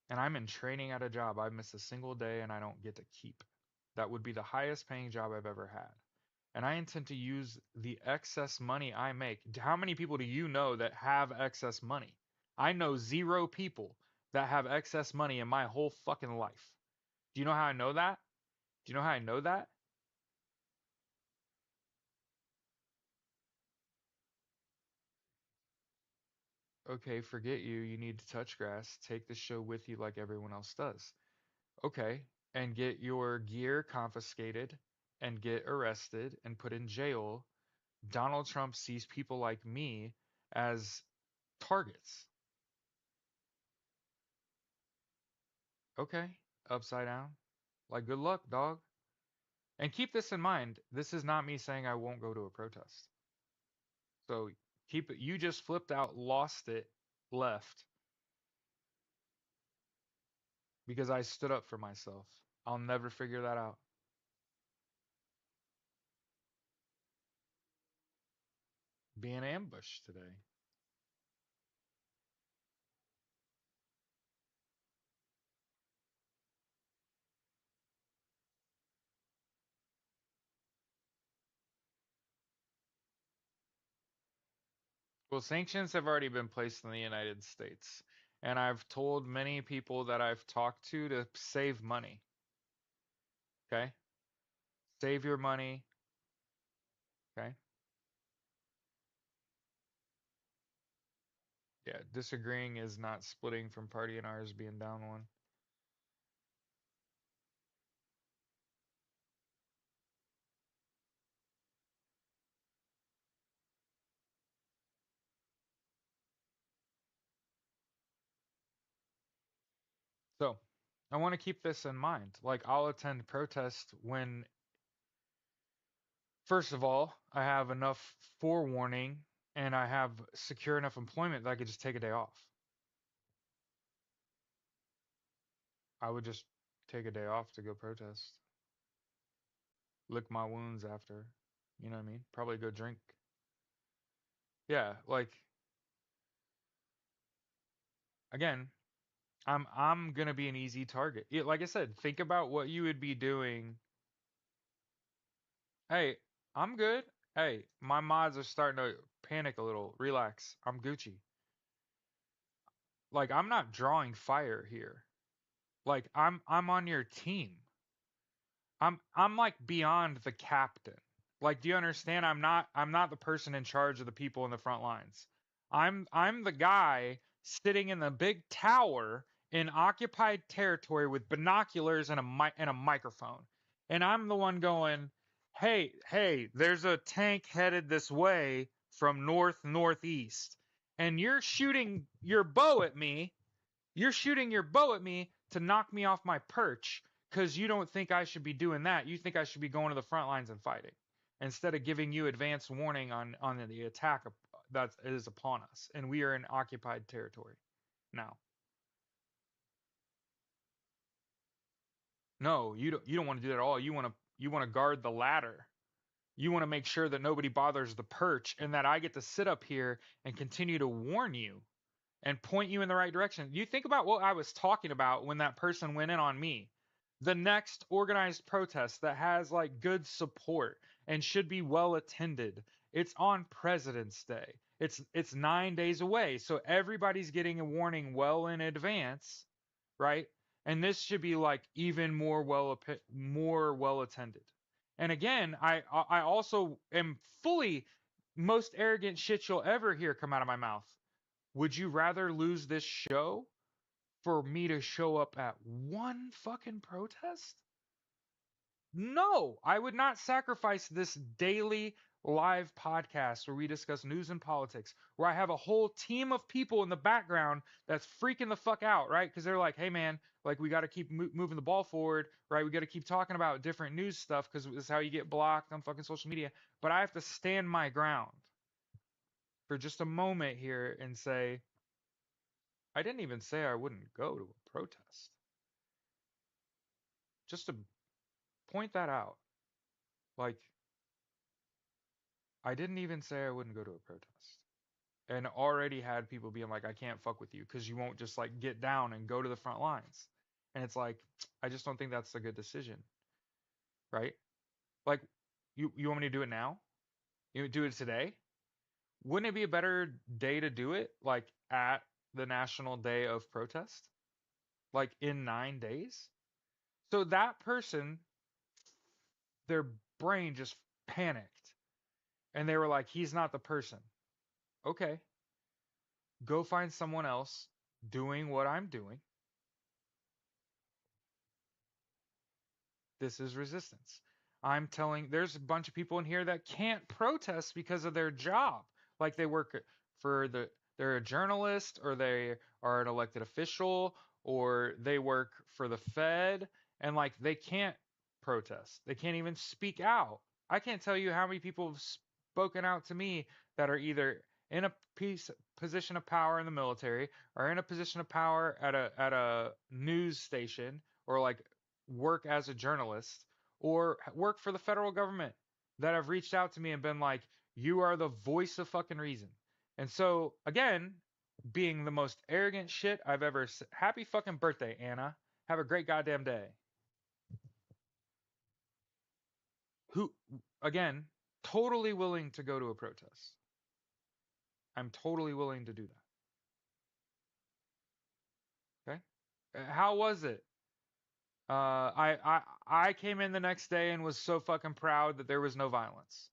And I'm in training at a job I miss a single day and I don't get to keep. That would be the highest paying job I've ever had. And I intend to use the excess money I make. How many people do you know that have excess money? I know zero people that have excess money in my whole fucking life. Do you know how I know that? Do you know how I know that? Okay, forget you. You need to touch grass. Take the show with you like everyone else does. Okay, and get your gear confiscated and get arrested and put in jail. Donald Trump sees people like me as targets. Okay, upside down. Like, good luck, dog. And keep this in mind. This is not me saying I won't go to a protest. So keep it. You just flipped out, lost it, left because I stood up for myself. I'll never figure that out. Being ambushed today. Well, sanctions have already been placed in the United States. And I've told many people that I've talked to save money. Okay? Save your money. Okay? Yeah, disagreeing is not splitting from party and ours being down one. So, I want to keep this in mind. Like, I'll attend protest when, first of all, I have enough forewarning and I have secure enough employment that I could just take a day off. I would just take a day off to go protest, lick my wounds after. You know what I mean? Probably go drink. Yeah, like, again, I'm gonna be an easy target. Yeah, like I said, think about what you would be doing. Hey, I'm good. Hey, my mods are starting to panic a little. Relax. I'm Gucci. Like, I'm not drawing fire here. Like, I'm on your team. I'm like beyond the captain. Like, do you understand? I'm not the person in charge of the people in the front lines. I'm the guy sitting in the big tower in occupied territory with binoculars and a microphone. And I'm the one going, "Hey, hey, there's a tank headed this way from northeast. And you're shooting your bow at me to knock me off my perch because you don't think I should be doing that. You think I should be going to the front lines and fighting instead of giving you advance warning on the attack that is upon us. And we are in occupied territory now. No, you don't want to do that at all. You want to guard the ladder. You want to make sure that nobody bothers the perch and that I get to sit up here and continue to warn you and point you in the right direction. You think about what I was talking about when that person went in on me. The next organized protest that has like good support and should be well attended. It's on President's Day. It's 9 days away. So everybody's getting a warning well in advance, right? And this should be like even more well attended. And again, I also am fully most arrogant shit you'll ever hear come out of my mouth. Would you rather lose this show for me to show up at one fucking protest? No, I would not sacrifice this daily live podcast where we discuss news and politics, where I have a whole team of people in the background that's freaking the fuck out, right? Because they're like, hey man, like we got to keep moving the ball forward, right? We got to keep talking about different news stuff because this is how you get blocked on fucking social media. But I have to stand my ground for just a moment here and say, I didn't even say I wouldn't go to a protest. Just to point that out. Like, I didn't even say I wouldn't go to a protest. And already had people being like, I can't fuck with you because you won't just like get down and go to the front lines. And it's like, I just don't think that's a good decision, right? Like, you want me to do it now? You do it today? Wouldn't it be a better day to do it like at the National Day of Protest? Like in 9 days? So that person, their brain just panicked and they were like, he's not the person. Okay, go find someone else doing what I'm doing. This is resistance. I'm telling, there's a bunch of people in here that can't protest because of their job. Like they work for they're a journalist or they are an elected official or they work for the Fed and like they can't protest. They can't even speak out. I can't tell you how many people have spoken out to me that are either in a position of power in the military or in a position of power at a news station or like work as a journalist or work for the federal government that have reached out to me and been like, you are the voice of fucking reason. And so, again, being the most arrogant shit I've ever happy fucking birthday, Anna. Have a great goddamn day. Who, again, totally willing to go to a protest. I'm totally willing to do that. Okay. How was it? I came in the next day and was so fucking proud that there was no violence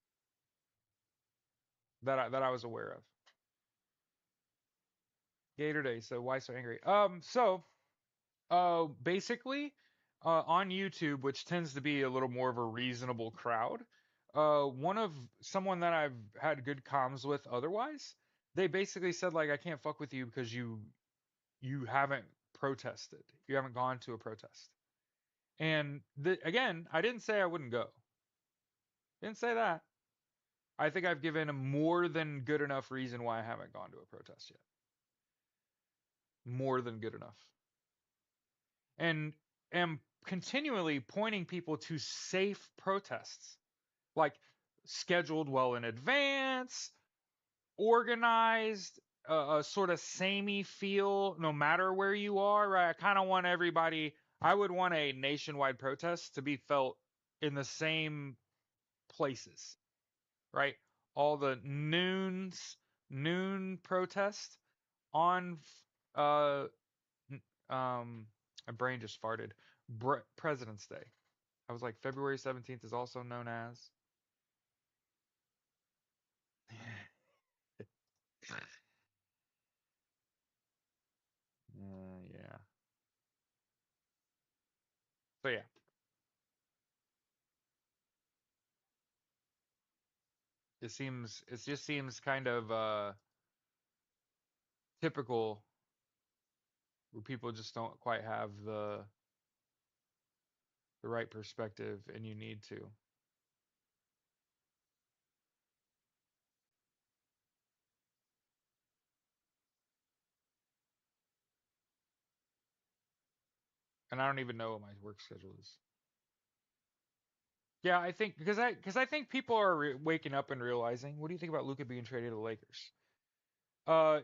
that I was aware of. Gator Day. So why so angry? Basically, on YouTube, which tends to be a little more of a reasonable crowd, one of someone that I've had good comms with otherwise, they basically said like, I can't fuck with you because you haven't protested, you haven't gone to a protest. And again, I didn't say I wouldn't go. Didn't say that. I think I've given a more than good enough reason why I haven't gone to a protest yet. More than good enough. And am continually pointing people to safe protests, like scheduled well in advance, organized, a sort of samey feel no matter where you are, right? I kind of want everybody, I would want a nationwide protest to be felt in the same places, right? All the noon protest on uh um my brain just farted. President's Day. I was like, February 17th is also known as. Yeah. So yeah, it just seems kind of typical where people just don't quite have the right perspective and you need to. And I don't even know what my work schedule is. Yeah, I think because I think people are waking up and realizing. What do you think about Luka being traded to the Lakers?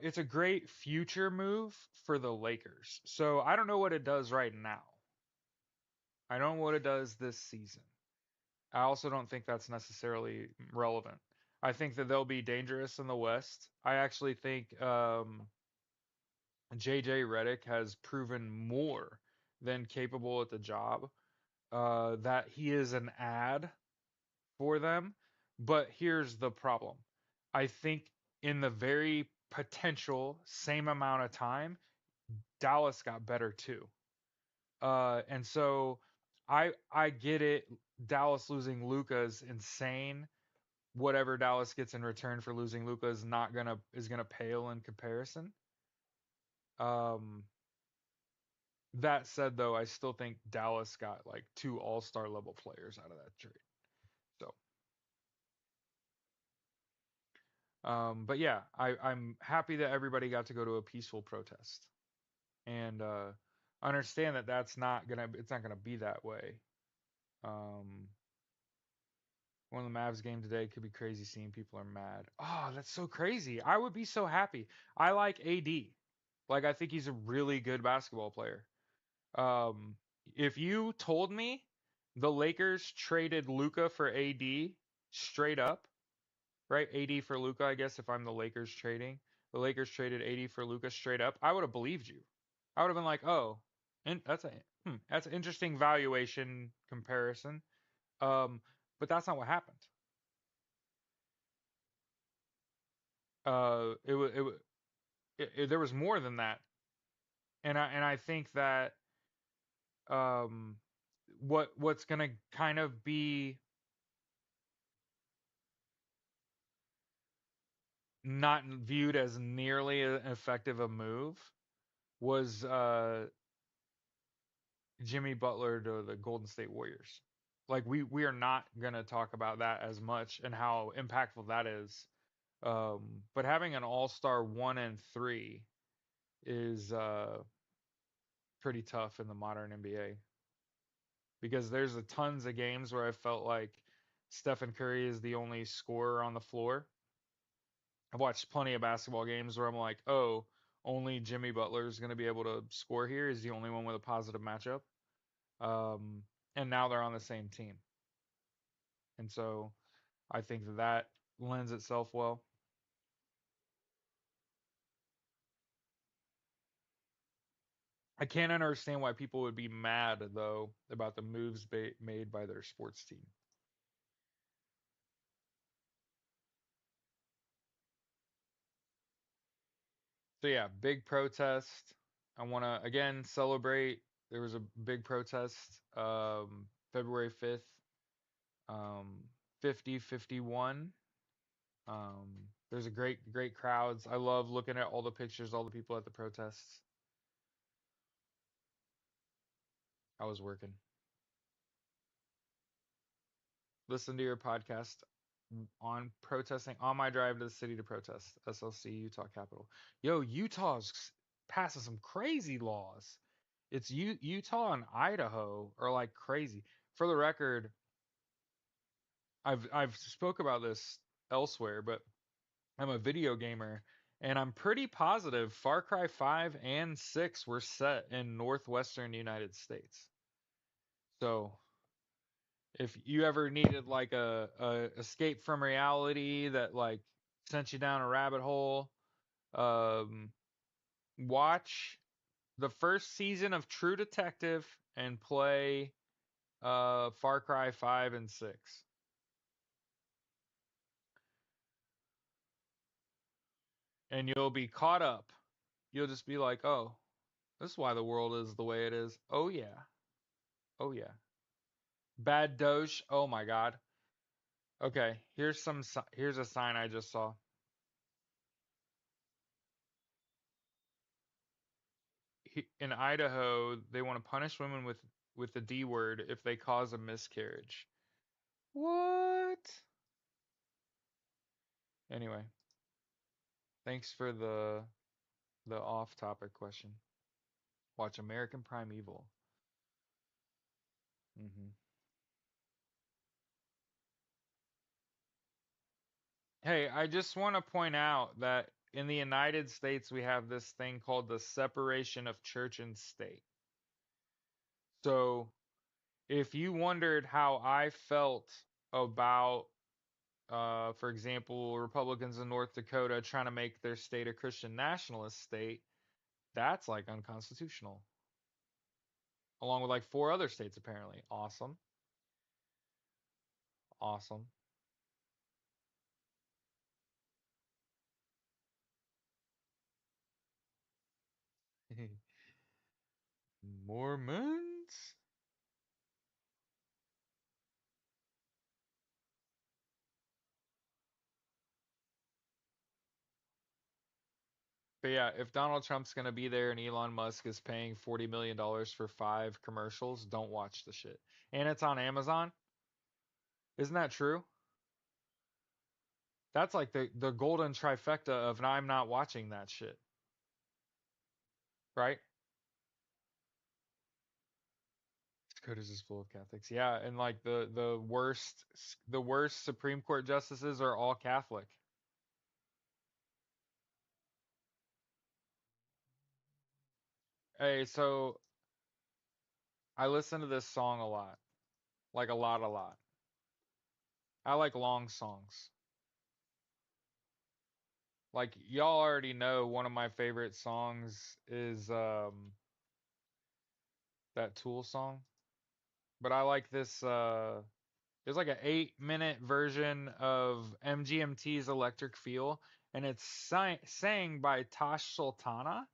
It's a great future move for the Lakers. So I don't know what it does right now. I don't know what it does this season. I also don't think that's necessarily relevant. I think that they'll be dangerous in the West. I actually think JJ Redick has proven more than capable at the job. That he is an ad for them. But here's the problem. I think in the very potential same amount of time, Dallas got better too. And so I get it. Dallas losing Luka is insane. Whatever Dallas gets in return for losing Luka is gonna pale in comparison. Um, that said, though, I still think Dallas got like two All-Star level players out of that trade. So, but yeah, I'm happy that everybody got to go to a peaceful protest, and understand that it's not gonna be that way. Um, One of the Mavs game today could be crazy seeing people are mad. Oh, that's so crazy. I would be so happy. I like AD. Like I think he's a really good basketball player. Um, if you told me the Lakers traded Luca for AD straight up, right? AD for Luca, I guess if I'm the Lakers trading, the Lakers traded AD for Luca straight up, I would have believed you. I would have been like, "Oh, and that's an interesting valuation comparison." Um, but that's not what happened. There was more than that, and I think that um, what's gonna kind of be not viewed as nearly as effective a move was Jimmy Butler to the Golden State Warriors. Like we are not gonna talk about that as much and how impactful that is. But having an All-Star 1 and 3 is pretty tough in the modern NBA because there's a tons of games where I felt like Stephen Curry is the only scorer on the floor. I've watched plenty of basketball games where I'm like, oh, only Jimmy Butler is going to be able to score here. He's the only one with a positive matchup. Um, and now they're on the same team. And so I think that lends itself well. I can't understand why people would be mad, though, about the moves made by their sports team. So, yeah, big protest. I want to, again, celebrate. There was a big protest February 5th, um, 50-51. There's a great crowds. I love looking at all the pictures, all the people at the protests. I was working. Listen to your podcast on protesting on my drive to the city to protest. SLC Utah Capitol. Yo, Utah's passing some crazy laws. It's Utah and Idaho are like crazy. For the record, I've spoke about this elsewhere, but I'm a video gamer and I'm pretty positive Far Cry 5 and 6 were set in northwestern United States. So, if you ever needed like a escape from reality that like sent you down a rabbit hole, um, watch the first season of True Detective and play Far Cry 5 and 6. And you'll be caught up. You'll just be like, "Oh, this is why the world is the way it is." Oh yeah. Oh yeah. Bad Doge. Oh my god. Okay, here's a sign I just saw. In Idaho, they want to punish women with the D word if they cause a miscarriage. What? Anyway, thanks for the off-topic question. Watch American Primeval. hmm Hey, I just want to point out that in the United States we have this thing called the separation of church and state. So, if you wondered how I felt about for example, Republicans in North Dakota trying to make their state a Christian nationalist state, that's like unconstitutional, along with like four other states apparently. Awesome. Awesome. Mormons? But yeah, if Donald Trump's going to be there and Elon Musk is paying $40 million for 5 commercials, don't watch the shit. And it's on Amazon. Isn't that true? That's like the golden trifecta of I'm not watching that shit, right? Dakota is just full of Catholics. Yeah, and like the worst Supreme Court justices are all Catholic. Hey, so I listen to this song a lot. Like a lot, a lot. I like long songs. Like y'all already know one of my favorite songs is that Tool song. But I like this there's like an 8-minute version of MGMT's Electric Feel, and it's sang by Tosh Sultana.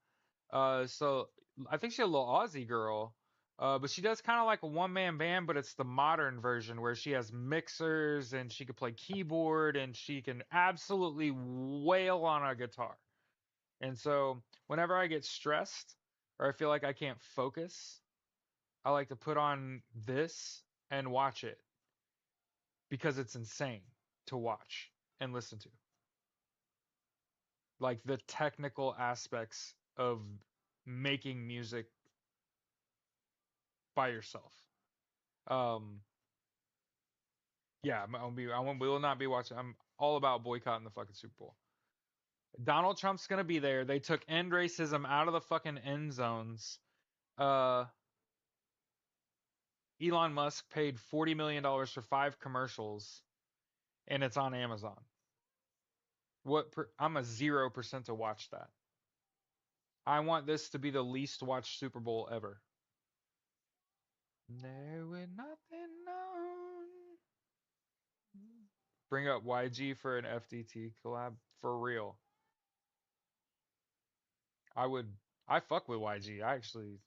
So I think she's a little Aussie girl. But she does kind of like a one-man band, but it's the modern version where she has mixers and she can play keyboard and she can absolutely wail on a guitar. And so whenever I get stressed or I feel like I can't focus, I like to put on this and watch it because it's insane to watch and listen to. Like the technical aspects of making music by yourself. Um, yeah, we will not be watching. I'm all about boycotting the fucking Super Bowl. Donald Trump's gonna be there. They took end racism out of the fucking end zones. Uh, Elon Musk paid $40 million for 5 commercials, and it's on Amazon. I'm a 0% to watch that. I want this to be the least watched Super Bowl ever. There will nothing known. Bring up YG for an FDT collab for real. I would. I fuck with YG. I actually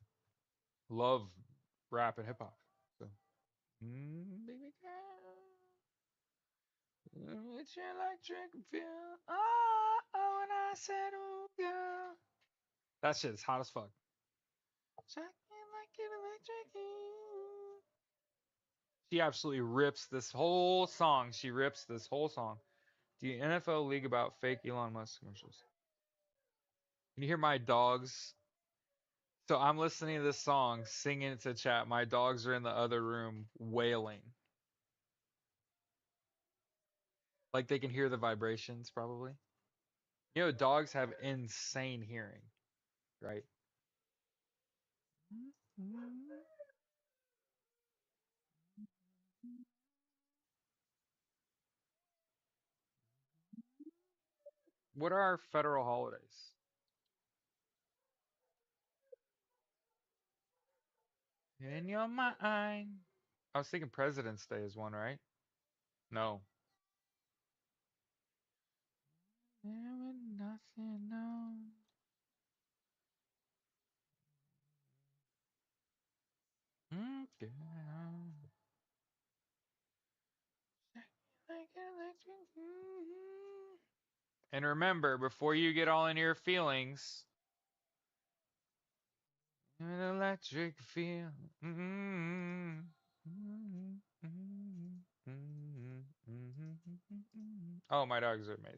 love rap and hip hop. So, baby girl, it's your electric feel. Oh, and I said, oh, girl. That shit is hot as fuck. Shocking like an electric eel. She absolutely rips this whole song. She rips this whole song. The NFL League about fake Elon Musk commercials. Can you hear my dogs? So I'm listening to this song, singing it to chat. My dogs are in the other room wailing. Like they can hear the vibrations, probably. You know, dogs have insane hearing, right? What are our federal holidays? In your mind. I was thinking President's Day is one, right? No. There was nothing known. Okay. And remember, before you get all in your feelings, an electric feel. Oh, my dogs are amazing.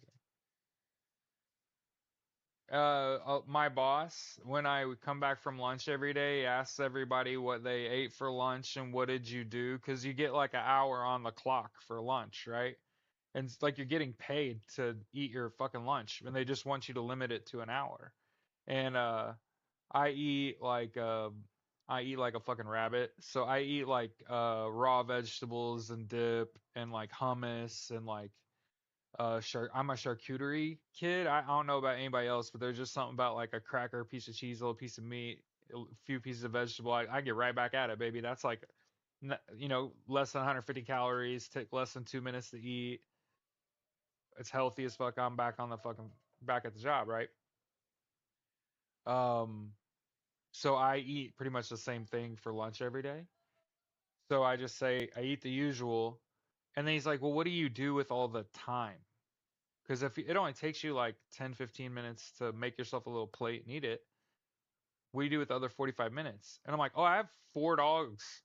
My boss, when I would come back from lunch every day, asks everybody what they ate for lunch and what did you do, because you get like an hour on the clock for lunch, right? And it's like you're getting paid to eat your fucking lunch, and they just want you to limit it to an hour. And I eat like uh, I eat like a fucking rabbit. So I eat like raw vegetables and dip and like hummus and like I'm a charcuterie kid. I don't know about anybody else, but there's just something about like a cracker, a piece of cheese, a little piece of meat, a few pieces of vegetable. I get right back at it, baby. That's like less than 150 calories, take less than 2 minutes to eat. It's healthy as fuck. I'm back on the fucking back at the job, right? Um, so I eat pretty much the same thing for lunch every day. So I just say I eat the usual, and then he's like, "Well, what do you do with all the time?" Because if it only takes you like 10, 15 minutes to make yourself a little plate and eat it, what do you do with the other 45 minutes? And I'm like, "Oh, I have 4 dogs."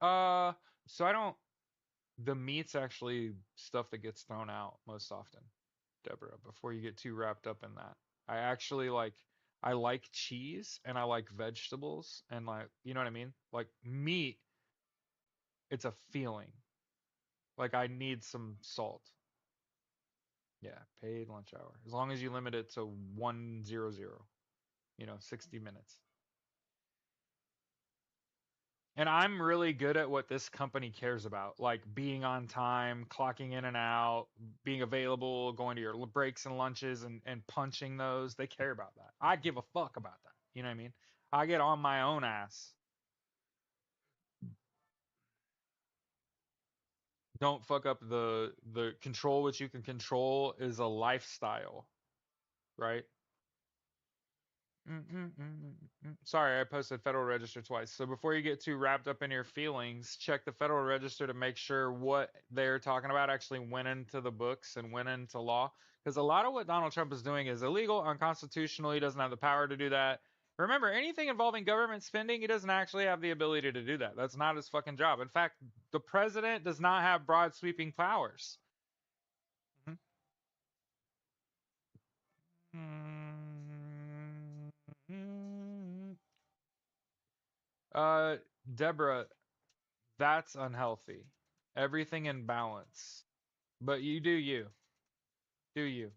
Uh, so I don't. The meat's actually stuff that gets thrown out most often, Deborah. Before you get too wrapped up in that, I actually like. I like cheese and I like vegetables and like, you know what I mean? Like meat, it's a feeling. Like I need some salt. Yeah, paid lunch hour. As long as you limit it to 100, 60 minutes. And I'm really good at what this company cares about, like being on time, clocking in and out, being available, going to your breaks and lunches and punching those. They care about that. I give a fuck about that. You know what I mean? I get on my own ass. Don't fuck up the control what you can control is a lifestyle, right? Sorry, I posted Federal Register twice. So before you get too wrapped up in your feelings, check the Federal Register to make sure what they're talking about actually went into the books and went into law. Because a lot of what Donald Trump is doing is illegal, unconstitutional. He doesn't have the power to do that. Remember, anything involving government spending, he doesn't actually have the ability to do that. That's not his fucking job. In fact, the president does not have broad sweeping powers. Uh, Deborah, that's unhealthy. Everything in balance. But you do you. Do you.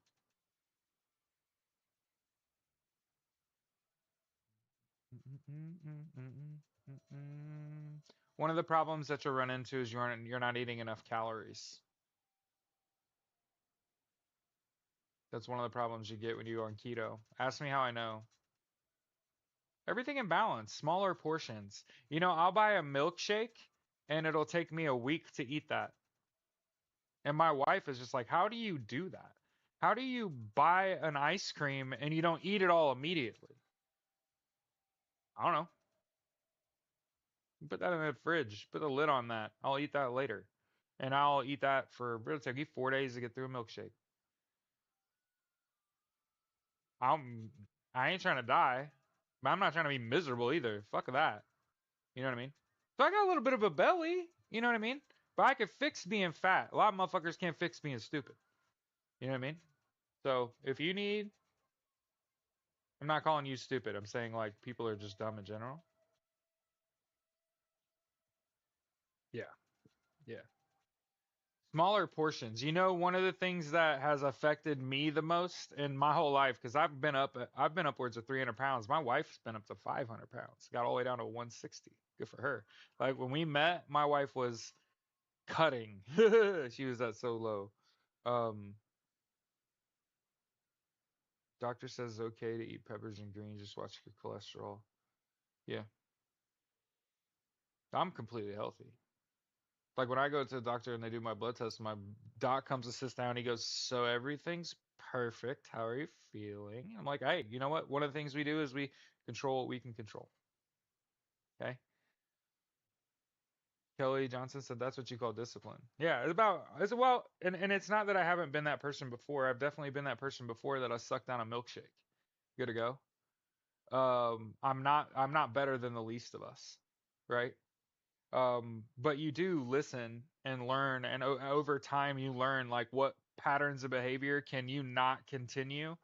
One of the problems that you'll run into is you're not eating enough calories. That's one of the problems you get when you go on keto. Ask me how I know. Everything in balance, smaller portions. I'll buy a milkshake and it'll take me a week to eat that. And my wife is just like, "How do you do that? How do you buy an ice cream and you don't eat it all immediately?" I don't know. Put that in the fridge. Put a lid on that. I'll eat that later. And I'll eat that for it'll take you 4 days to get through a milkshake. I'm I ain't trying to die, but I'm not trying to be miserable either. Fuck that. You know what I mean? So I got a little bit of a belly. You know what I mean? But I could fix being fat. A lot of motherfuckers can't fix being stupid. You know what I mean? So if you need, I'm not calling you stupid. I'm saying like people are just dumb in general. Yeah. Yeah. Smaller portions. One of the things that has affected me the most in my whole life, because I've been upwards of 300 pounds. My wife's been up to 500 pounds, got all the way down to 160. Good for her. Like when we met, my wife was cutting. She was at so low. Um, Doctor says it's okay to eat peppers and greens. Just watch your cholesterol. Yeah, I'm completely healthy. Like when I go to the doctor and they do my blood test, my doc comes and sits down. He goes, "So everything's perfect. How are you feeling?" I'm like, "Hey, you know what? One of the things we do is we control what we can control." Okay. Kelly Johnson said that's what you call discipline. Yeah, it's well, and it's not that I haven't been that person before. I've definitely been that person before that I sucked down a milkshake. Good to go. I'm not better than the least of us, right? But you do listen and learn, and over time you learn like what patterns of behavior can you not continue,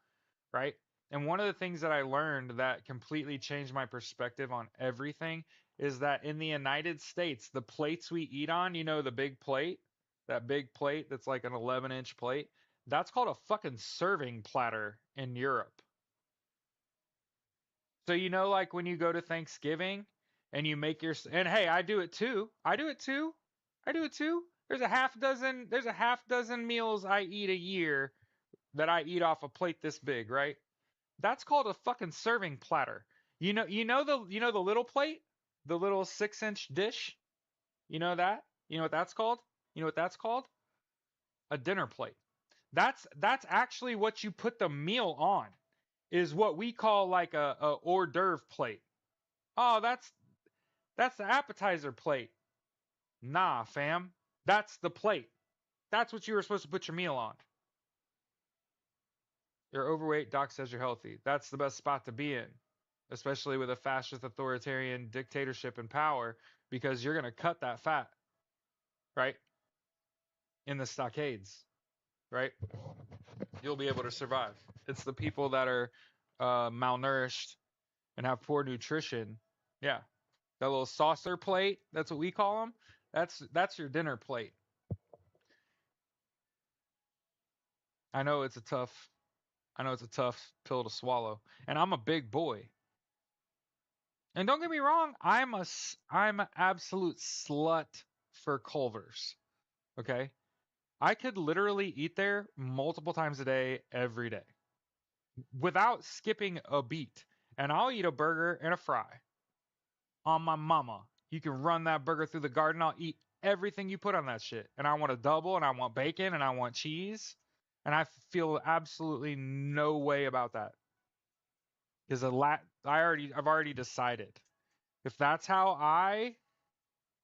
right? And one of the things that I learned that completely changed my perspective on everything is that in the United States, the plates we eat on, the big plate, that big plate that's like an 11-inch plate, that's called a fucking serving platter in Europe. So like when you go to Thanksgiving and you make and hey, I do it too. I do it too. I do it too. There's a half dozen meals I eat a year that I eat off a plate this big, right? That's called a fucking serving platter. You know the little plate, the little 6-inch dish. You know that? You know what that's called? You know what that's called? A dinner plate. That's actually what you put the meal on. Is what we call like a hors d'oeuvre plate. Oh, that's the appetizer plate. Nah, fam. That's the plate. That's what you were supposed to put your meal on. You're overweight, doc says you're healthy. That's the best spot to be in, especially with a fascist authoritarian dictatorship in power, because you're going to cut that fat, right? In the stockades, right? You'll be able to survive. It's the people that are malnourished and have poor nutrition, yeah, that little saucer plate, that's what we call them. That's your dinner plate. I know it's a tough I know it's a tough pill to swallow. And I'm a big boy. And don't get me wrong, I'm an absolute slut for Culver's. Okay? I could literally eat there multiple times a day every day without skipping a beat. And I'll eat a burger and a fry on my mama. You can run that burger through the garden. I'll eat everything you put on that shit. And I want a double, and I want bacon, and I want cheese. And I feel absolutely no way about that. Because I've already decided. If that's how I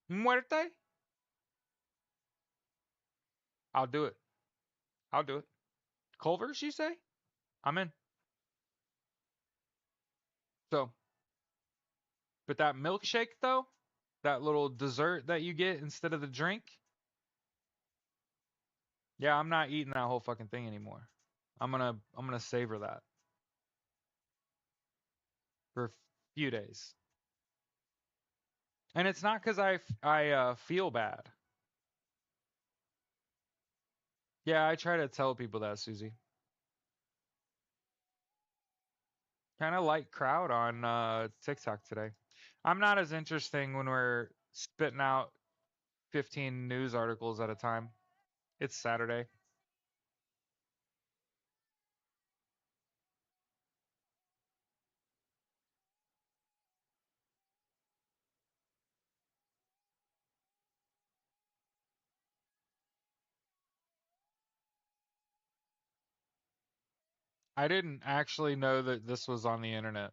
muerte, I'll do it. I'll do it. Culver's, you say? I'm in. So, but that milkshake though, that little dessert that you get instead of the drink, yeah, I'm not eating that whole fucking thing anymore. I'm gonna savor that for a few days. And it's not because I feel bad. Yeah, I try to tell people that, Susie. Kind of light crowd on TikTok today. I'm not as interesting when we're spitting out 15 news articles at a time. It's Saturday. I didn't actually know that this was on the internet.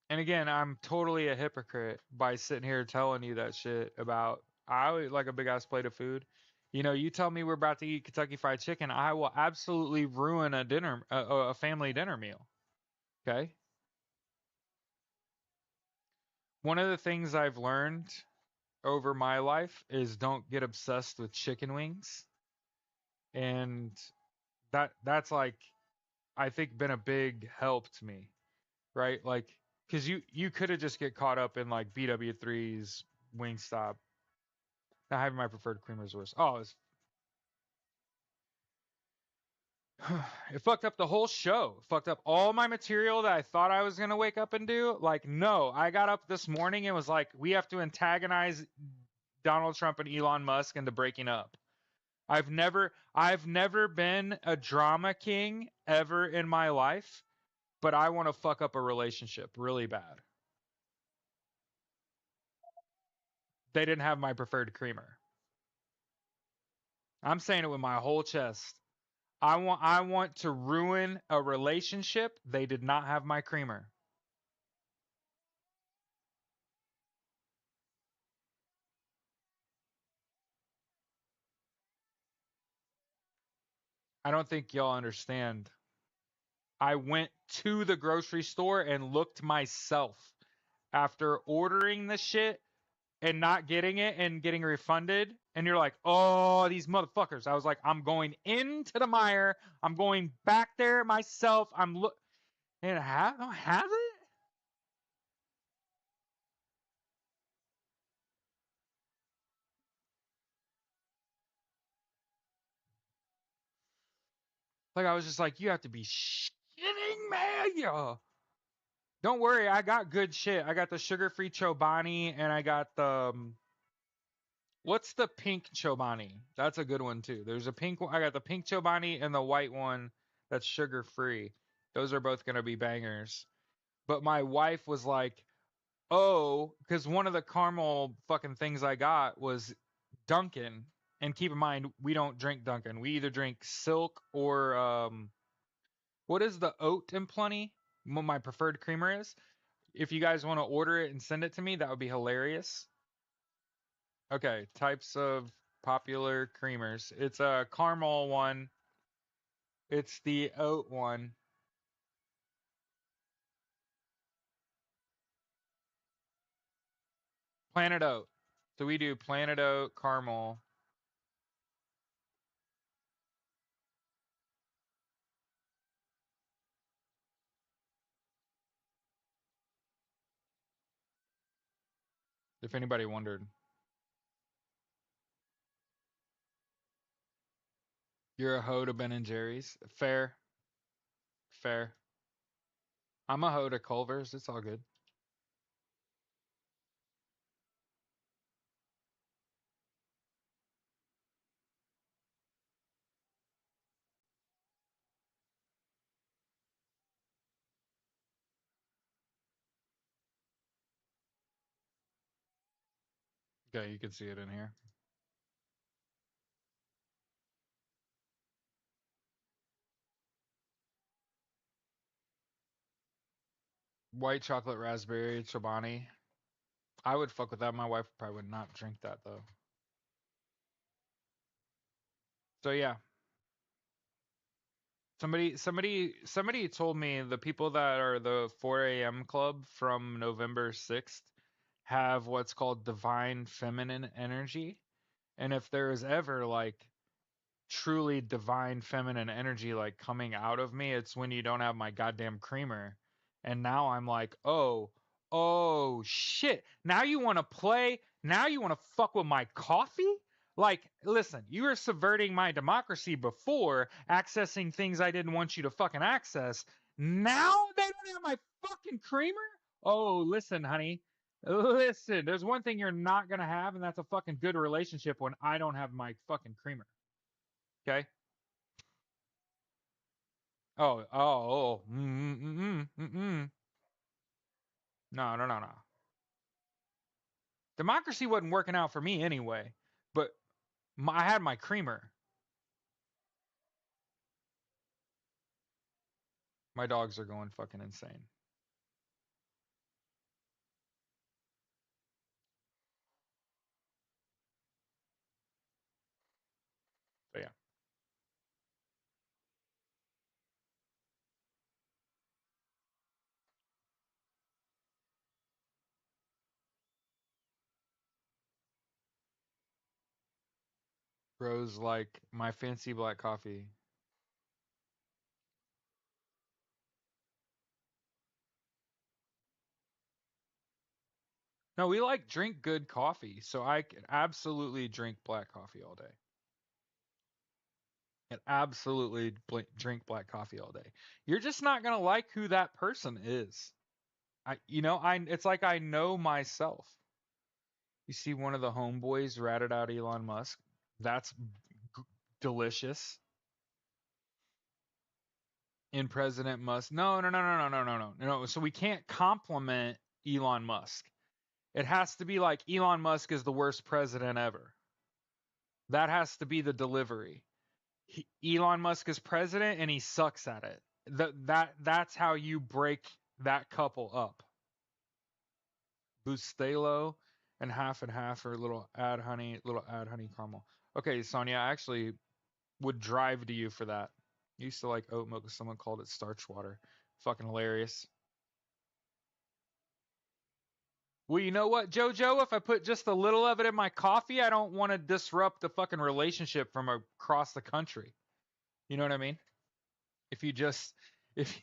And again, I'm totally a hypocrite by sitting here telling you that shit about I eat like a big ass plate of food. You know, you tell me we're about to eat Kentucky Fried Chicken, I will absolutely ruin a family dinner meal. Okay? One of the things I've learned over my life is don't get obsessed with chicken wings. And that's like I think been a big help to me, right? Like cuz you could have just get caught up in like BW3's Wingstop. Not having my preferred creamer is worse. Oh, it fucked up the whole show. It fucked up all my material that I thought I was going to wake up and do. Like no, I got up this morning and was like we have to antagonize Donald Trump and Elon Musk into breaking up. I've never been a drama king ever in my life, but I want to fuck up a relationship really bad. They didn't have my preferred creamer. I'm saying it with my whole chest. I want to ruin a relationship. They did not have my creamer. I don't think y'all understand. I went to the grocery store and looked myself after ordering the shit and not getting it and getting refunded. And you're like, oh, these motherfuckers. I was like, I'm going into the mire. I'm going back there myself. I'm look and have it. Like I was just like, you have to be shitting me. Yeah. Don't worry, I got good shit. I got the sugar-free Chobani, and I got the what's the pink Chobani? That's a good one too. There's a pink one. I got the pink Chobani and the white one that's sugar-free. Those are both gonna be bangers. But my wife was like, "Oh," because one of the caramel fucking things I got was Dunkin'. And keep in mind, we don't drink Dunkin'. We either drink Silk or what is the oat and plenty? What my preferred creamer is. If you guys want to order it and send it to me, that would be hilarious. Okay, types of popular creamers. It's a caramel one. It's the oat one. Planet Oat. So we do Planet Oat, caramel. If anybody wondered, you're a hoe to Ben and Jerry's. Fair, fair. I'm a hoe to Culver's. It's all good. Okay, you can see it in here. White chocolate raspberry Chobani. I would fuck with that. My wife probably would not drink that though. So yeah, somebody told me the people that are the 4 a.m. club from November 6th have what's called divine feminine energy. And if there is ever like truly divine feminine energy like coming out of me, it's when you don't have my goddamn creamer. And now I'm like, oh shit. Now you want to play? Now you want to fuck with my coffee? Like, listen, you were subverting my democracy before, accessing things I didn't want you to fucking access. Now they don't have my fucking creamer? Oh, listen, honey. Listen, there's one thing you're not gonna have, and that's a fucking good relationship when I don't have my fucking creamer. Okay? Oh. No, no, no, no. Democracy wasn't working out for me anyway, but I had my creamer. My dogs are going fucking insane. So yeah, bros like my fancy black coffee. No, we like drink good coffee, so I can absolutely drink black coffee all day. And absolutely drink black coffee all day. You're just not gonna like who that person is. It's like I know myself. You see one of the homeboys ratted out Elon Musk. That's delicious. In President Musk. No, no, no, no, no, no, no, no, no. So we can't compliment Elon Musk. It has to be like Elon Musk is the worst president ever. That has to be the delivery. Elon Musk is president and he sucks at it. That's how you break that couple up. Bustelo and half, or little add honey caramel. Okay, Sonia, I actually would drive to you for that. I used to like oat milk. Someone called it starch water. Fucking hilarious. Well, you know what, JoJo? If I put just a little of it in my coffee, I don't want to disrupt the fucking relationship from across the country. You know what I mean? If you just, if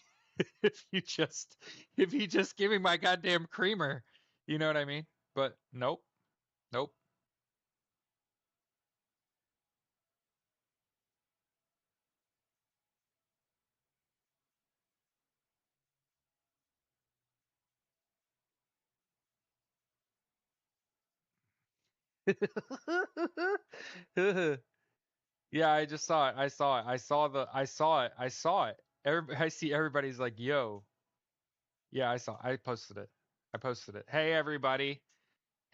if you just, if you just give me my goddamn creamer, you know what I mean? But nope, nope. Yeah, I just saw it. I saw it. I saw it. I saw it. I see everybody's like, yo. Yeah, I posted it. I posted it. Hey, everybody.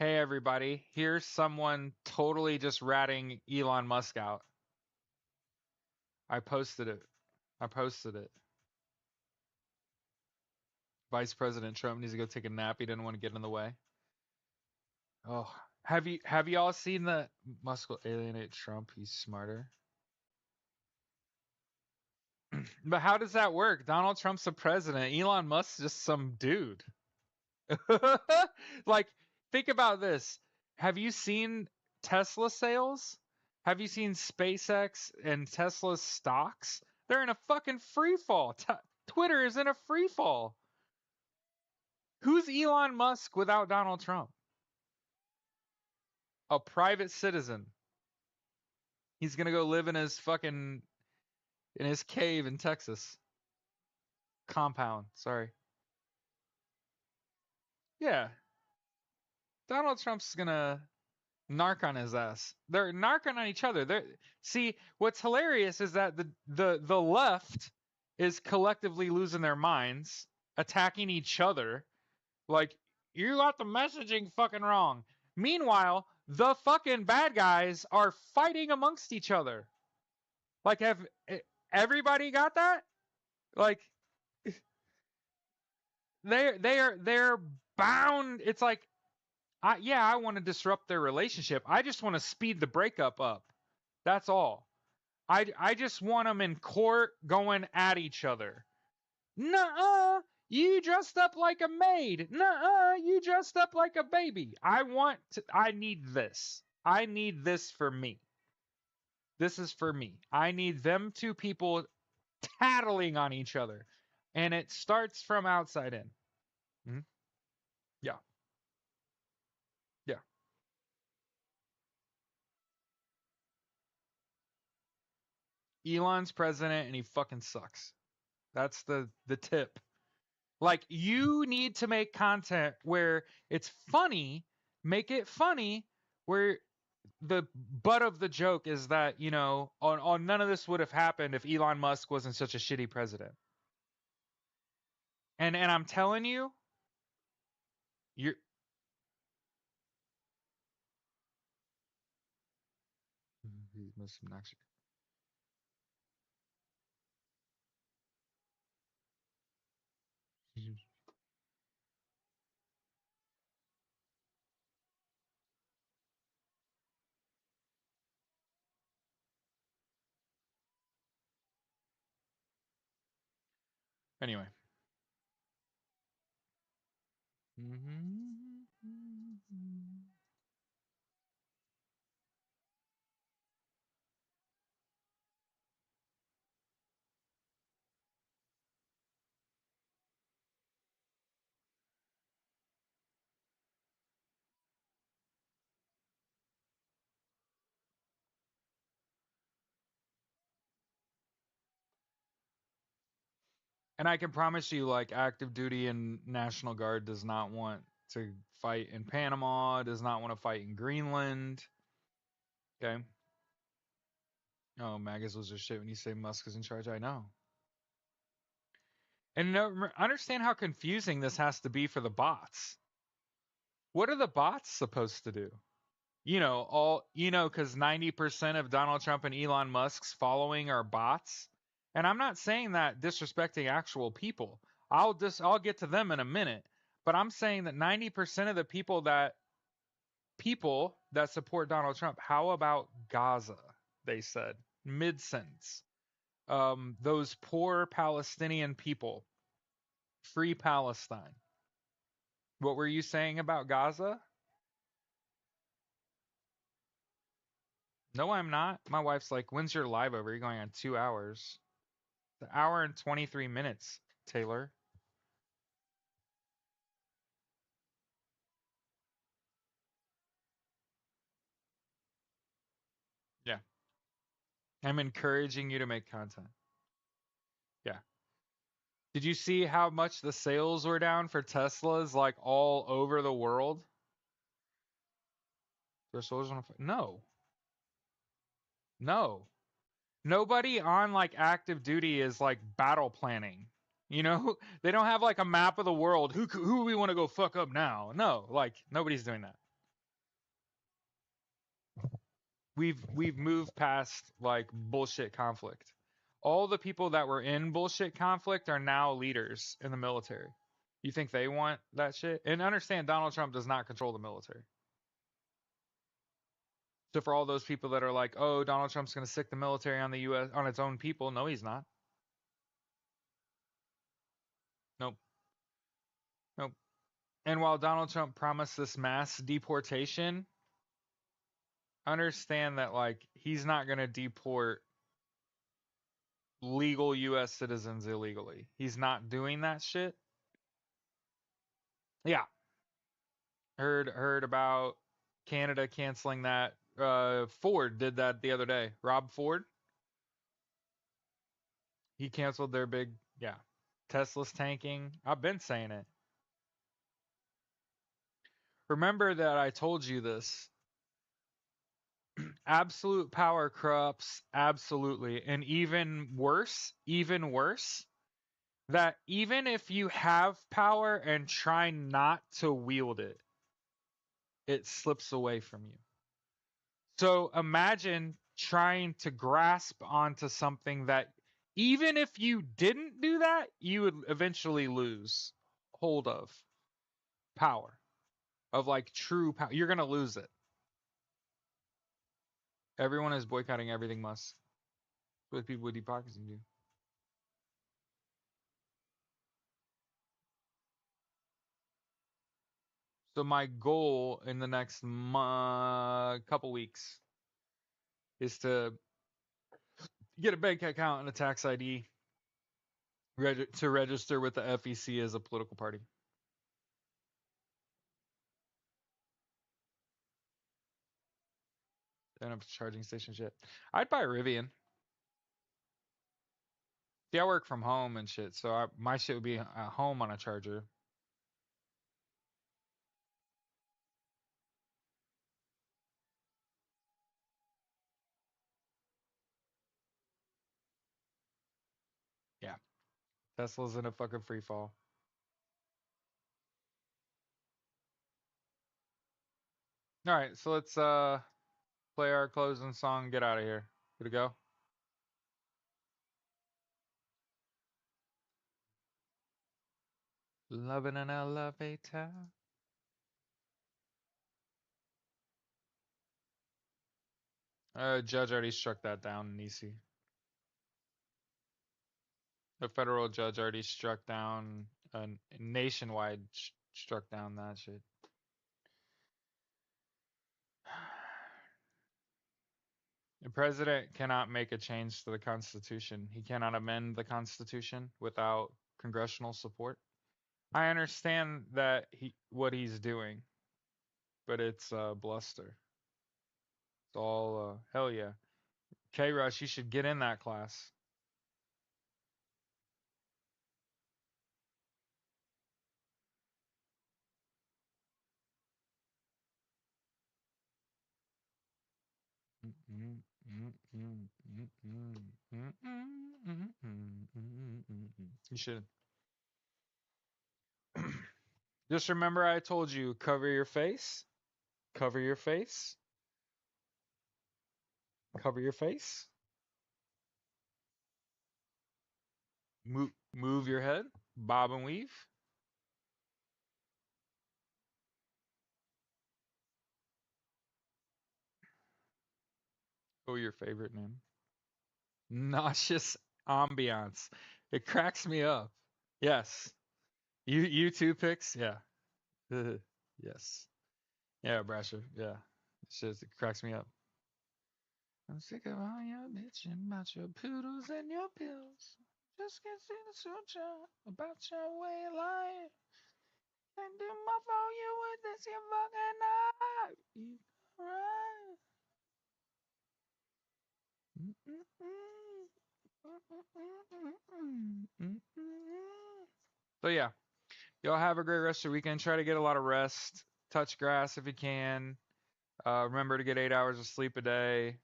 Hey, everybody. Here's someone totally just ratting Elon Musk out. I posted it. I posted it. Vice President Trump needs to go take a nap. He didn't want to get in the way. Oh, have you all seen the Musk will alienate Trump? He's smarter. But how does that work? Donald Trump's the president. Elon Musk's just some dude. Like Think about this. Have you seen Tesla sales? Have you seen SpaceX and Tesla's stocks? They're in a fucking free fall. Twitter is in a free fall. Who's Elon Musk without Donald Trump? A private citizen. He's gonna go live in his fucking in his cave in Texas. Compound, sorry. Yeah. Donald Trump's gonna narc on his ass. They're narking on each other. See, what's hilarious is that the left is collectively losing their minds, attacking each other. Like, you got the messaging fucking wrong. Meanwhile, the fucking bad guys are fighting amongst each other. Like, have everybody got that? Like, they're bound. It's like, I want to disrupt their relationship. I just want to speed the breakup up. That's all. I just want them in court going at each other. Nuh-uh, you dressed up like a maid. Nuh-uh, you dressed up like a baby. I need this. I need this for me. This is for me. I need them two people tattling on each other. And it starts from outside in. Mhm. Yeah. Yeah. Elon's president and he fucking sucks. That's the tip. Like, you need to make content where it's funny, make it funny, where the butt of the joke is that, on none of this would have happened if Elon Musk wasn't such a shitty president. And I'm telling you, you're anyway. And I can promise you, like, active duty and National Guard does not want to fight in Panama, does not want to fight in Greenland. Okay. Oh, Magus was just shit when you say Musk is in charge. I know. And understand how confusing this has to be for the bots. What are the bots supposed to do? Because 90% of Donald Trump and Elon Musk's following are bots. And I'm not saying that disrespecting actual people. I'll get to them in a minute. But I'm saying that 90% of the people that support Donald Trump, how about Gaza? They said mid sentence. Those poor Palestinian people, free Palestine. What were you saying about Gaza? No, I'm not. My wife's like, when's your live over? You're going on 2 hours. It's an hour and 23 minutes, Taylor. Yeah. I'm encouraging you to make content. Yeah. Did you see how much the sales were down for Teslas like all over the world? No. No. Nobody on like active duty is like battle planning. They don't have like a map of the world. Who do we want to go fuck up now? No, like nobody's doing that. We've moved past like bullshit conflict. All the people that were in bullshit conflict are now leaders in the military. You think they want that shit? And understand Donald Trump does not control the military. So for all those people that are like, "Oh, Donald Trump's going to sick the military on the US on its own people." No, he's not. Nope. Nope. And while Donald Trump promised this mass deportation, understand that like he's not going to deport legal US citizens illegally. He's not doing that shit. Yeah, heard about Canada canceling that. Ford did that the other day. Rob Ford, he canceled their big, yeah, Tesla's tanking. I've been saying it. Remember that I told you this. Absolute power corrupts absolutely. And even worse, that even if you have power and try not to wield it, it slips away from you. So imagine trying to grasp onto something that even if you didn't do that, you would eventually lose hold of power, of like true power. You're going to lose it. Everyone is boycotting everything Musk. That's what people with deep pockets do. So my goal in the next couple weeks is to get a bank account and a tax ID to register with the FEC as a political party. And I'm charging station shit. I'd buy Rivian. See, I work from home and shit, so my shit would be at home on a charger. Yeah, Tesla's in a fucking free fall. All right, so let's play our closing song. Get out of here. Good to go. Loving an elevator. Judge already struck that down in EC. The federal judge already struck down nationwide struck down that shit. The president cannot make a change to the Constitution. He cannot amend the Constitution without congressional support. I understand that what he's doing, but it's bluster. It's all hell yeah. K Rush, you should get in that class. You should. Just remember I told you cover your face, cover your face, cover your face, move your head, bob and weave. Oh, your favorite name. Nauseous ambiance. It cracks me up. Yes. You two picks? Yeah. Yes. Yeah, Brasher. Yeah. It's just, it cracks me up. I'm sick of all your bitching about your poodles and your pills. Just can't see the future about your way of life. And do my fault you with this your fucking night. You right. So yeah, y'all have a great rest of your weekend. Try to get a lot of rest. Touch grass if you can. Remember to get 8 hours of sleep a day.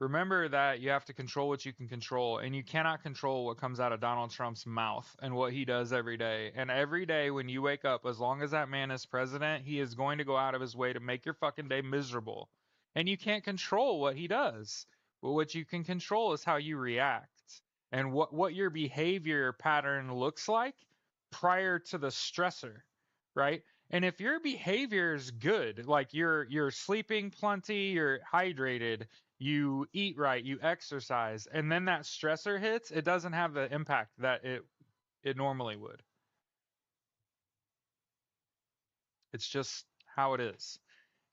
Remember that you have to control what you can control, and you cannot control what comes out of Donald Trump's mouth and what he does every day. And every day when you wake up, as long as that man is president, he is going to go out of his way to make your fucking day miserable. And you can't control what he does. But what you can control is how you react and what your behavior pattern looks like prior to the stressor, right? And if your behavior is good, like you're sleeping plenty, you're hydrated, you eat right, you exercise, and then that stressor hits, it doesn't have the impact that it normally would. It's just how it is.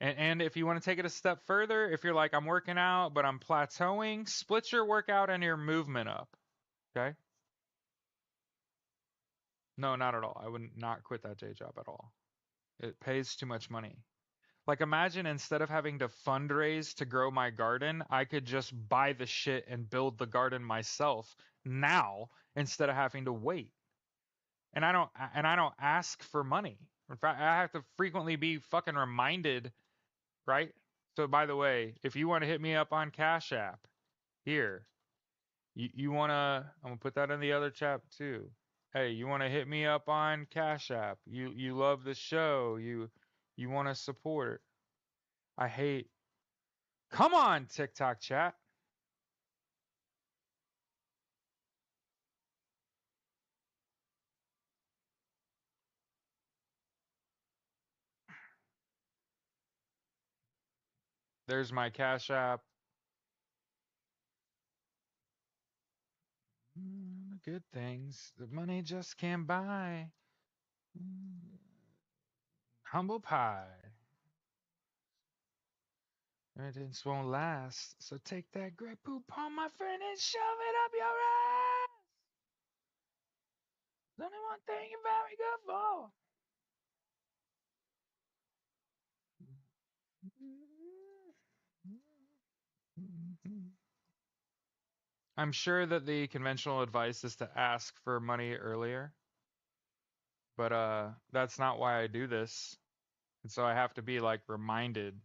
And if you want to take it a step further, if you're like, I'm working out, but I'm plateauing, split your workout and your movement up. Okay? No, not at all. I would not quit that day job at all. It pays too much money. Like, imagine instead of having to fundraise to grow my garden, I could just buy the shit and build the garden myself now instead of having to wait. And I don't ask for money. In fact, I have to frequently be fucking reminded, right? So by the way, if you want to hit me up on Cash App, here, you wanna I'm gonna put that in the other chat too. Hey, you wanna hit me up on Cash App? You love the show, you wanna support. I hate Come on, TikTok chat. There's my Cash App. The good things that money just can't buy. Mm, Humble pie. Evidence won't last. So take that great poop on my friend and shove it up your ass. There's only one thing you're very good for. I'm sure that the conventional advice is to ask for money earlier, but that's not why I do this. And so I have to be like reminded,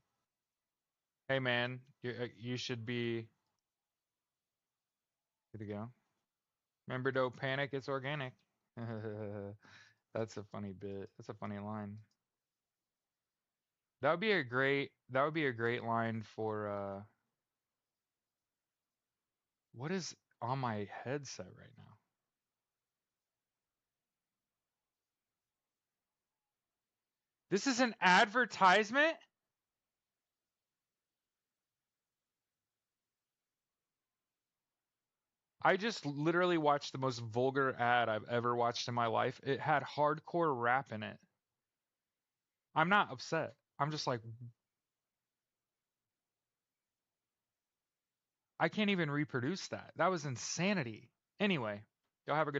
hey man, you should be good to go. Remember, don't panic, it's organic. That's a funny bit. That's a funny line. That would be a great line for what is on my headset right now? This is an advertisement? I just literally watched the most vulgar ad I've ever watched in my life. It had hardcore rap in it. I'm not upset. I'm just like, I can't even reproduce that. That was insanity. Anyway, y'all have a good day.